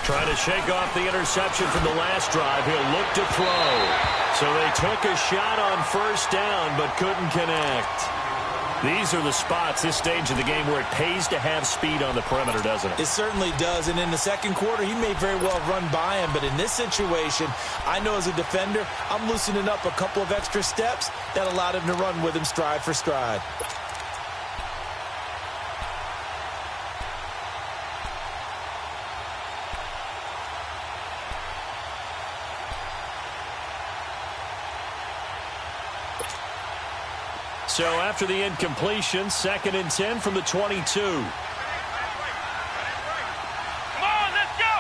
Trying to shake off the interception from the last drive. He'll look to throw. So they took a shot on first down but couldn't connect. These are the spots, this stage of the game, where it pays to have speed on the perimeter, doesn't it? It certainly does. And in the second quarter, he may very well run by him. But in this situation, I know as a defender, I'm loosening up a couple of extra steps that allowed him to run with him stride for stride. So after the incompletion, 2nd and 10 from the 22. Come on, let's go.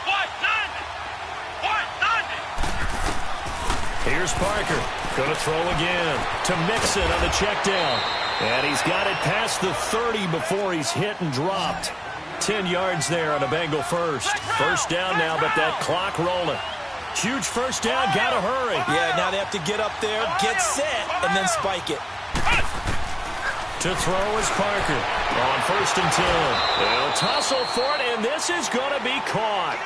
190. Here's Parker. Going to throw again to Mixon on the check down. And he's got it past the 30 before he's hit and dropped. 10 yards there on a Bengal first. First down now, but that clock rolling. Huge first down. Got to hurry. Yeah, now they have to get up there, get set, and then spike it. To throw is Parker on 1st and 10. They'll tussle for it, and this is going to be caught.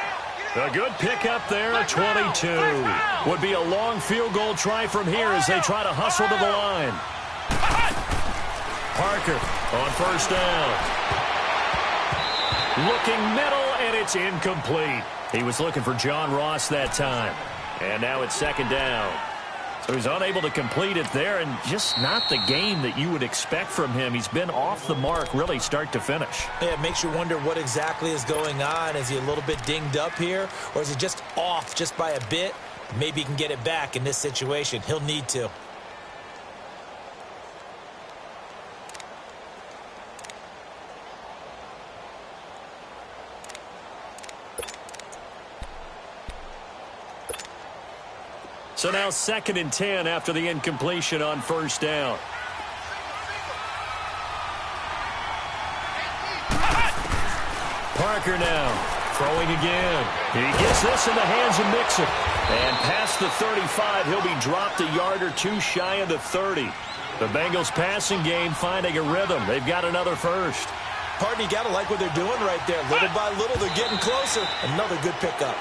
A good pickup there at 22. Would be a long field goal try from here as they try to hustle to the line. Parker on 1st down. Looking middle, and it's incomplete. He was looking for John Ross that time. And now it's 2nd down. So he's unable to complete it there, and just not the game that you would expect from him. He's been off the mark, really, start to finish. Yeah, it makes you wonder what exactly is going on. Is he a little bit dinged up here, or is he just off just by a bit? Maybe he can get it back in this situation. He'll need to. So now 2nd and 10 after the incompletion on 1st down. Parker now Throwing again. He gets this in the hands of Mixon. And past the 35, he'll be dropped a yard or two shy of the 30. The Bengals passing game finding a rhythm. They've got another first. Partner, you got to like what they're doing right there. Little by little, they're getting closer. Another good pickup.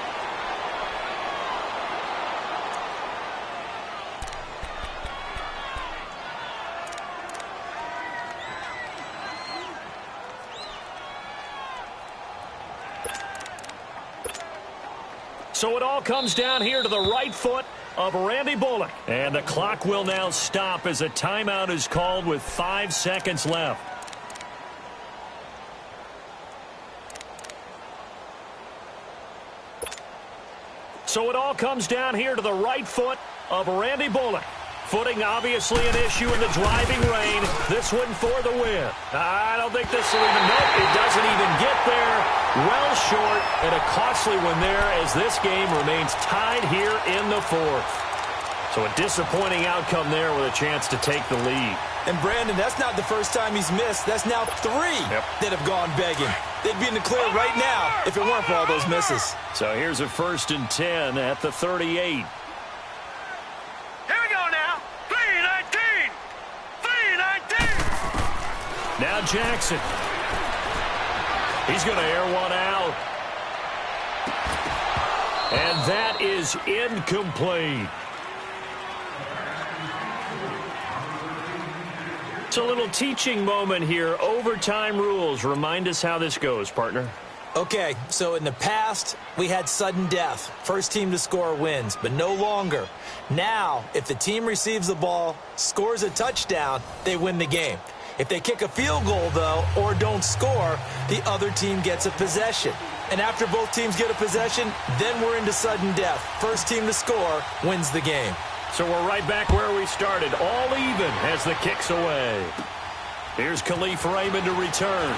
So it all comes down here to the right foot of Randy Bullock. And the clock will now stop as a timeout is called with 5 seconds left. So it all comes down here to the right foot of Randy Bullock. Footing obviously an issue in the driving rain. This one for the win. I don't think this will even, nope, it doesn't even get there. Well short, and a costly one there as this game remains tied here in the fourth. So a disappointing outcome there with a chance to take the lead. And Brandon, that's not the first time he's missed. That's now 3 that have gone begging. They'd be in the clear right now if it weren't for all those misses. So here's a 1st and 10 at the 38. Now Jackson. He's going to air one out. And that is incomplete. It's a little teaching moment here. Overtime rules. Remind us how this goes, partner. Okay, so in the past, we had sudden death. First team to score wins, but no longer. Now, if the team receives the ball, scores a touchdown, they win the game. If they kick a field goal, though, or don't score, the other team gets a possession. And after both teams get a possession, then we're into sudden death. First team to score wins the game. So we're right back where we started, all even as the kick's away. Here's Khalif Raymond to return.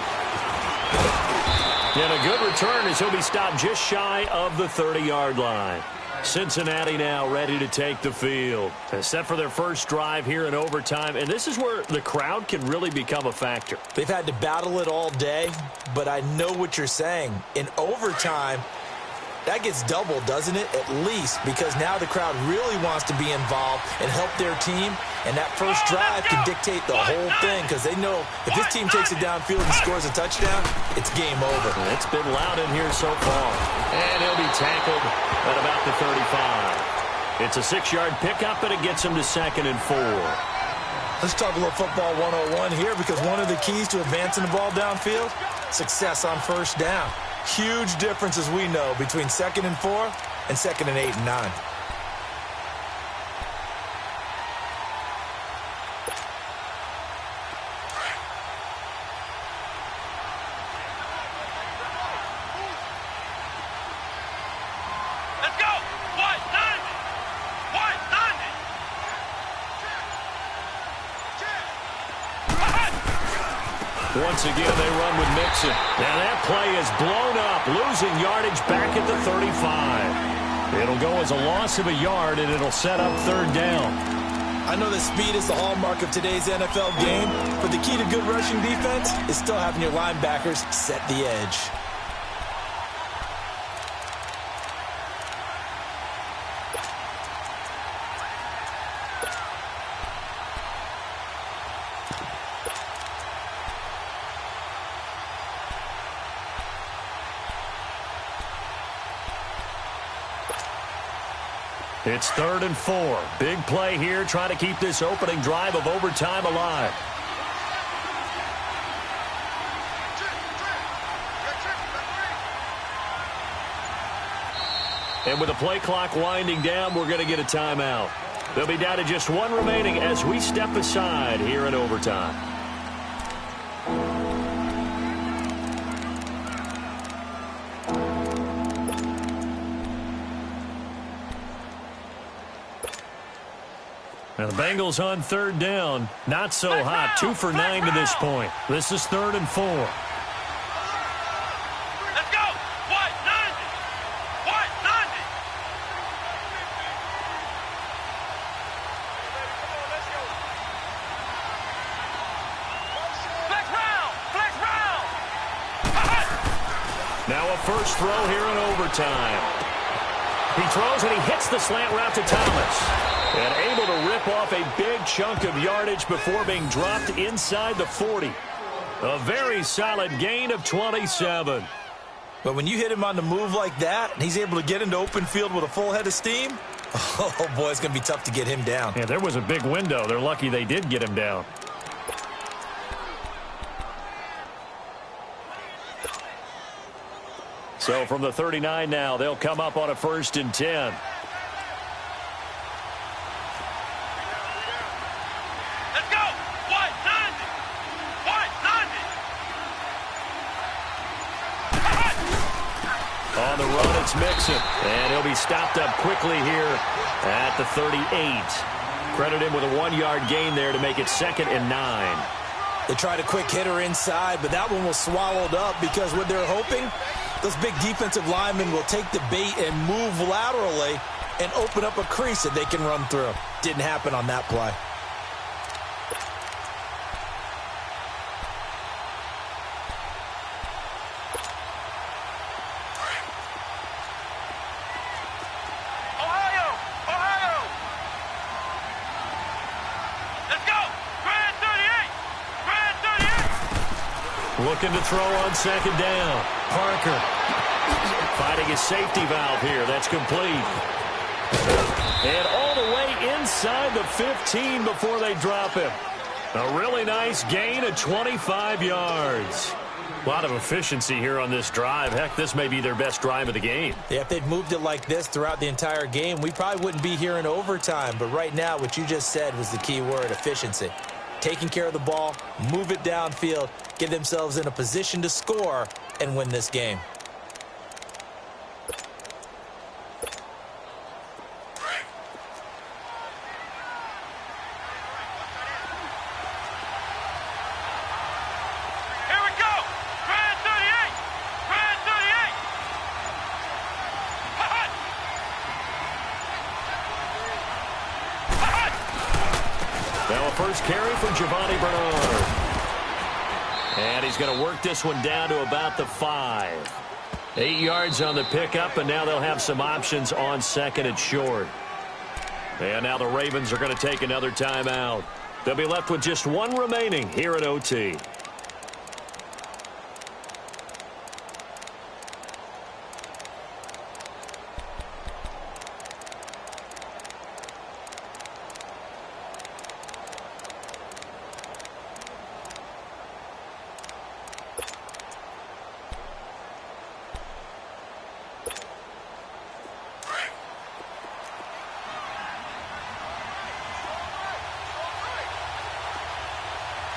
And a good return as he'll be stopped just shy of the 30-yard line. Cincinnati now ready to take the field. Set for their first drive here in overtime. And this is where the crowd can really become a factor. They've had to battle it all day, but I know what you're saying. In overtime, that gets doubled, doesn't it? At least, because now the crowd really wants to be involved and help their team. And that first drive can dictate the whole thing because they know if this team takes it downfield and scores a touchdown, it's game over. It's been loud in here so far. And he'll be tackled at about the 35. It's a 6-yard pickup, and it gets him to 2nd and 4. Let's talk a little football 101 here because one of the keys to advancing the ball downfield, success on first down. Huge difference, as we know, between 2nd and 4 and 2nd and 8 and 9. Let's go! White 90! White 90! Once again, they run with Mixon. Now that play is blown up, losing yardage back at the 35. It'll go as a loss of a yard, and it'll set up 3rd down. I know that speed is the hallmark of today's NFL game, but the key to good rushing defense is still having your linebackers set the edge. It's 3rd and 4. Big play here, trying to keep this opening drive of overtime alive. And with the play clock winding down, we're going to get a timeout. They'll be down to just one remaining as we step aside here in overtime. Now the Bengals on 3rd down. Not so hot. 2 for 9 to this point. This is 3rd and 4. Let's go! White 90! White 90! Flex round! Flex round! Now a first throw here in overtime. He throws and he hits the slant route to Thomas. And able to rip off a big chunk of yardage before being dropped inside the 40. A very solid gain of 27. But when you hit him on the move like that, and he's able to get into open field with a full head of steam, oh, boy, it's going to be tough to get him down. Yeah, there was a big window. They're lucky they did get him down. So from the 39 now, they'll come up on a 1st and 10. Let's go. What? 90. What? 90. On the run, it's Mixon. And he'll be stopped up quickly here at the 38. Credit him with a 1-yard gain there to make it 2nd and 9. They tried a quick hitter inside, but that one was swallowed up because what they're hoping, those big defensive linemen will take the bait and move laterally and open up a crease that they can run through. Didn't happen on that play. Ohio. Ohio. Let's go. Grand 38. Grand 38. Looking to throw on 2nd down. Parker finding his safety valve here. That's complete. And all the way inside the 15 before they drop him. A really nice gain of 25 yards. A lot of efficiency here on this drive. Heck, this may be their best drive of the game. Yeah, if they'd moved it like this throughout the entire game, we probably wouldn't be here in overtime. But right now, what you just said was the key word, efficiency. Taking care of the ball, move it downfield, get themselves in a position to score and win this game. Here we go. Grand 38. Grand 38. Hot. Hot. Now a first carry for Giovanni Bernard. And he's going to work this one down to about the 5. 8 yards on the pickup, and now they'll have some options on 2nd and short. And now the Ravens are going to take another timeout. They'll be left with just 1 remaining here at OT.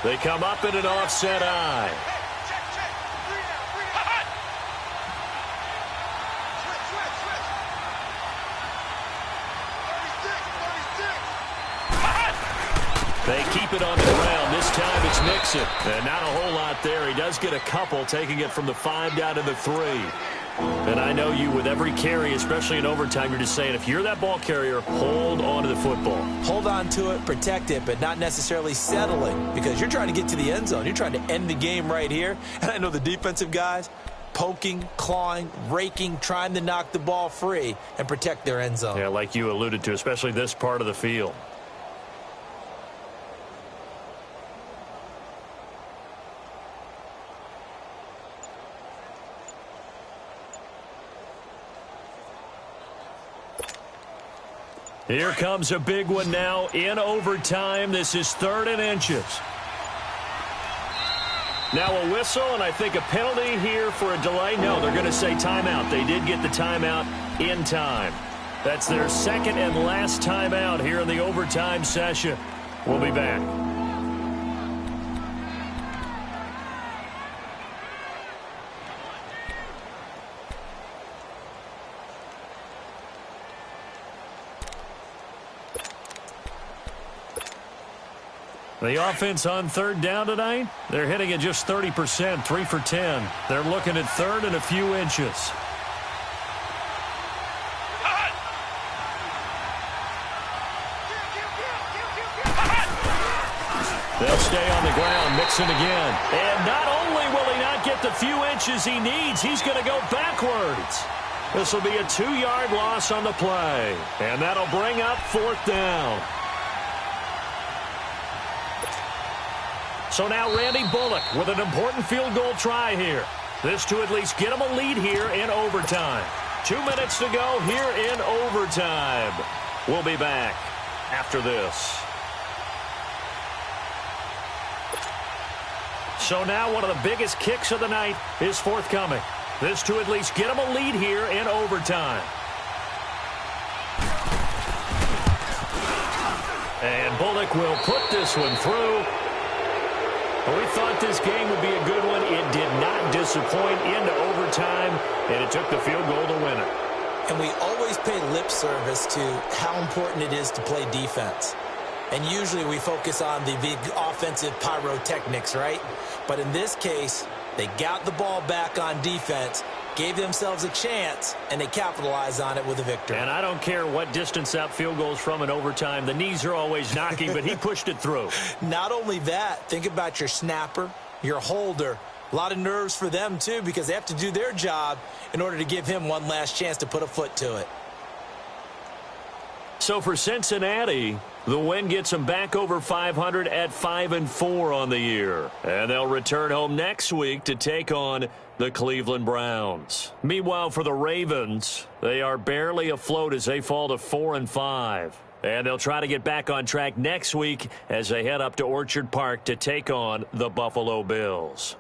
They come up in an offset eye. They keep it on the ground. This time it's Mixon. And not a whole lot there. He does get a couple, taking it from the 5 down to the 3. And I know you, with every carry, especially in overtime, you're just saying, if you're that ball carrier, hold on to the football. Hold on to it, protect it, but not necessarily settling, because you're trying to get to the end zone. You're trying to end the game right here. And I know the defensive guys poking, clawing, raking, trying to knock the ball free and protect their end zone. Yeah, like you alluded to, especially this part of the field. Here comes a big one now in overtime. This is 3rd and inches. Now a whistle, and I think a penalty here for a delay. No, they're going to say timeout. They did get the timeout in time. That's their 2nd and last timeout here in the overtime session. We'll be back. The offense on 3rd down tonight, they're hitting at just 30%, 3 for 10. They're looking at 3rd and a few inches. They'll stay on the ground, mixing again. And not only will he not get the few inches he needs, he's going to go backwards. This will be a 2-yard loss on the play. And that'll bring up 4th down. So now Randy Bullock with an important field goal try here. This to at least get him a lead here in overtime. 2 minutes to go here in overtime. We'll be back after this. So now one of the biggest kicks of the night is forthcoming. This to at least get him a lead here in overtime. And Bullock will put this one through. Well, we thought this game would be a good one. It did not disappoint into overtime, and it took the field goal to win it. And we always pay lip service to how important it is to play defense. And usually we focus on the big offensive pyrotechnics, right? But in this case, they got the ball back on defense, gave themselves a chance, and they capitalized on it with a victory. And I don't care what distance that field goes from in overtime. The knees are always knocking, but he pushed it through. Not only that, think about your snapper, your holder. A lot of nerves for them, too, because they have to do their job in order to give him one last chance to put a foot to it. So for Cincinnati, the win gets them back over 500 at 5-4 on the year. And they'll return home next week to take on the Cleveland Browns. Meanwhile, for the Ravens, they are barely afloat as they fall to 4-5. And they'll try to get back on track next week as they head up to Orchard Park to take on the Buffalo Bills.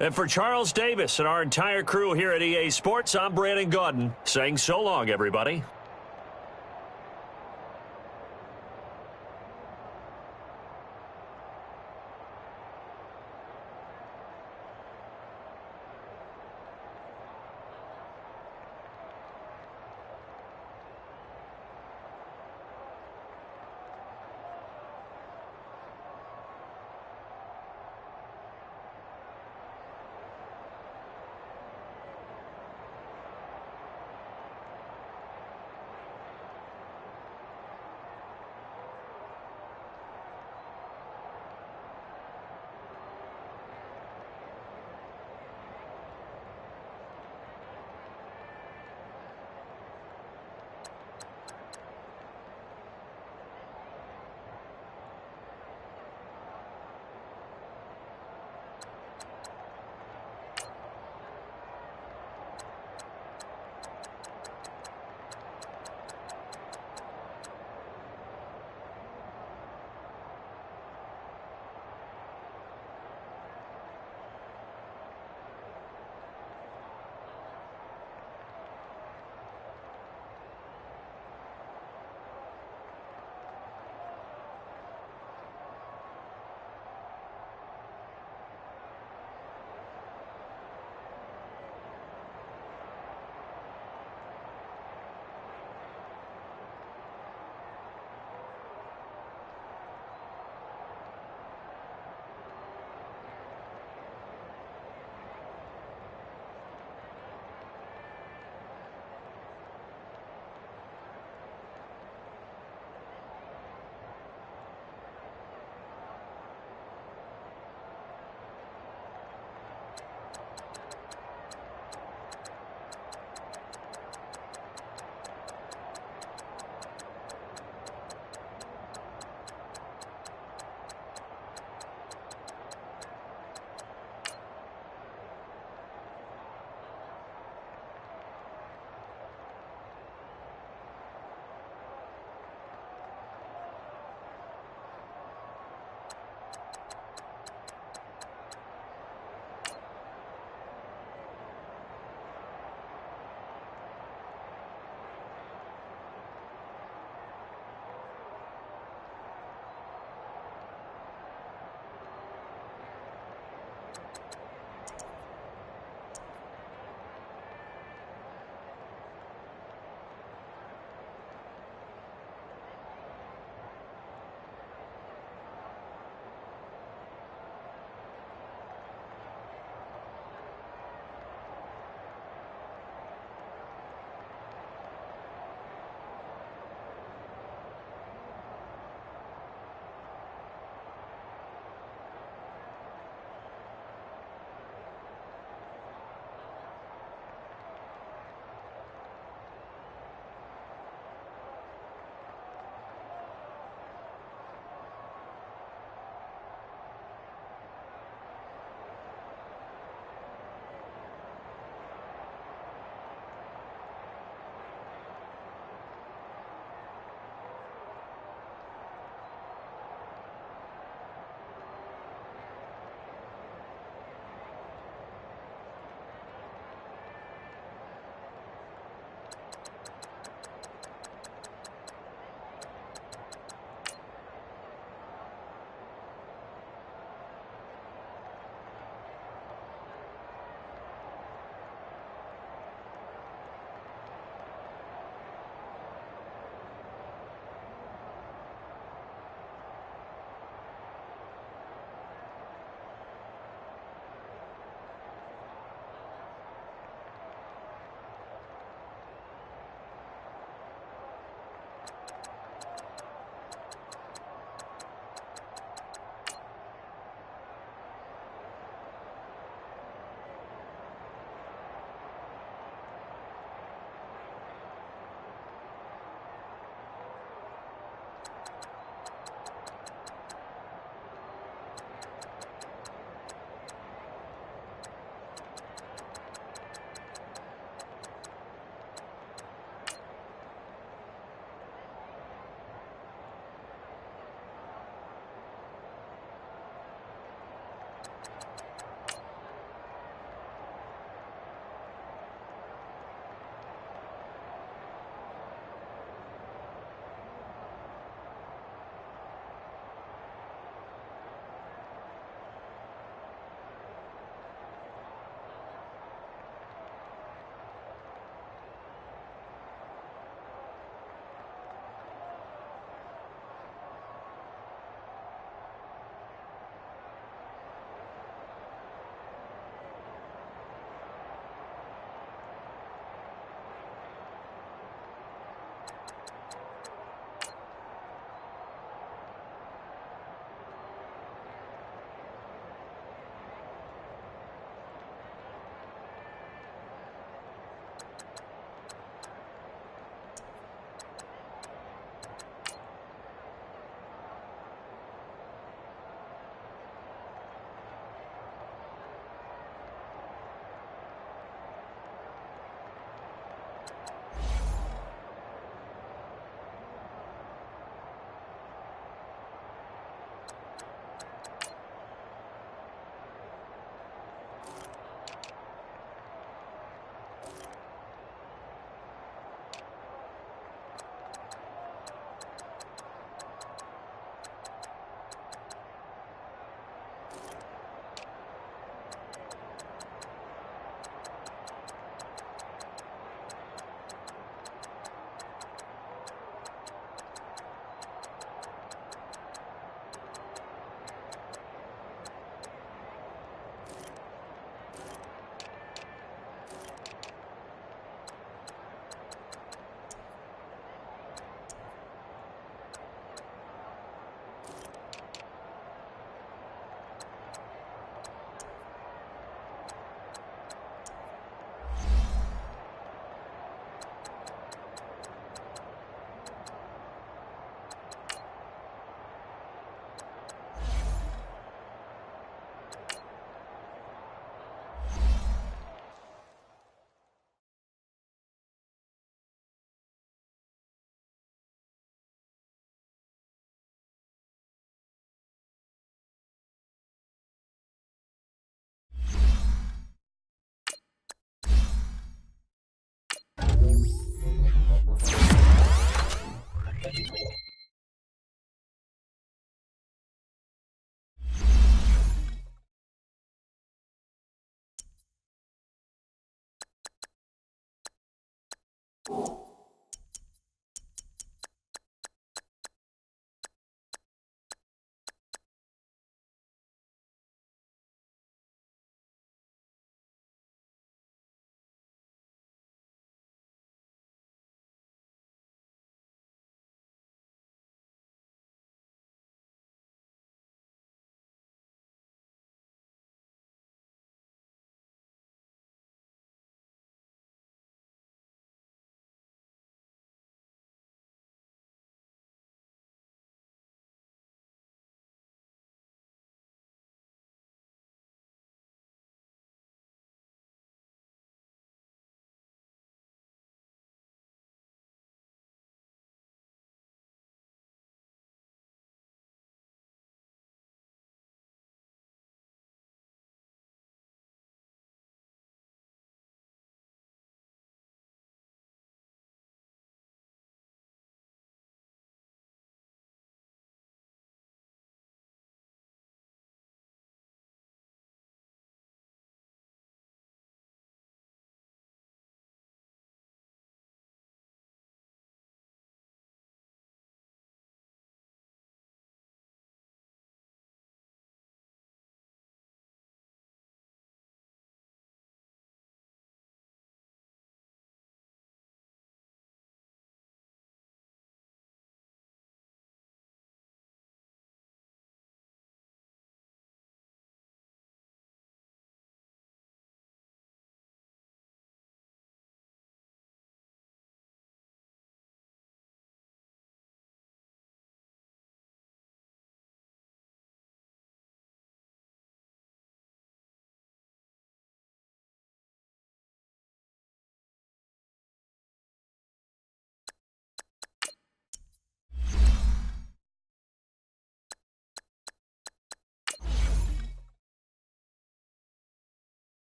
And for Charles Davis and our entire crew here at EA Sports, I'm Brandon Gaudin saying so long, everybody.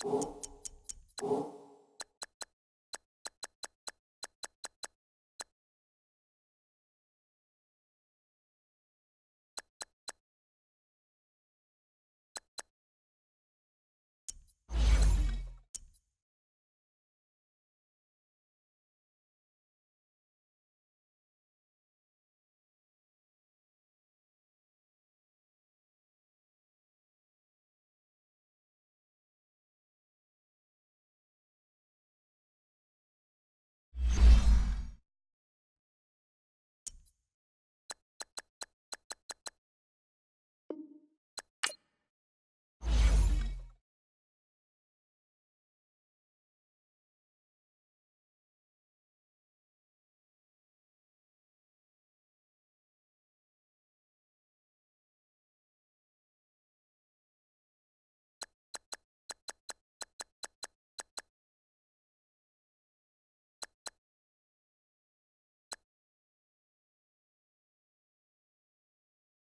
you.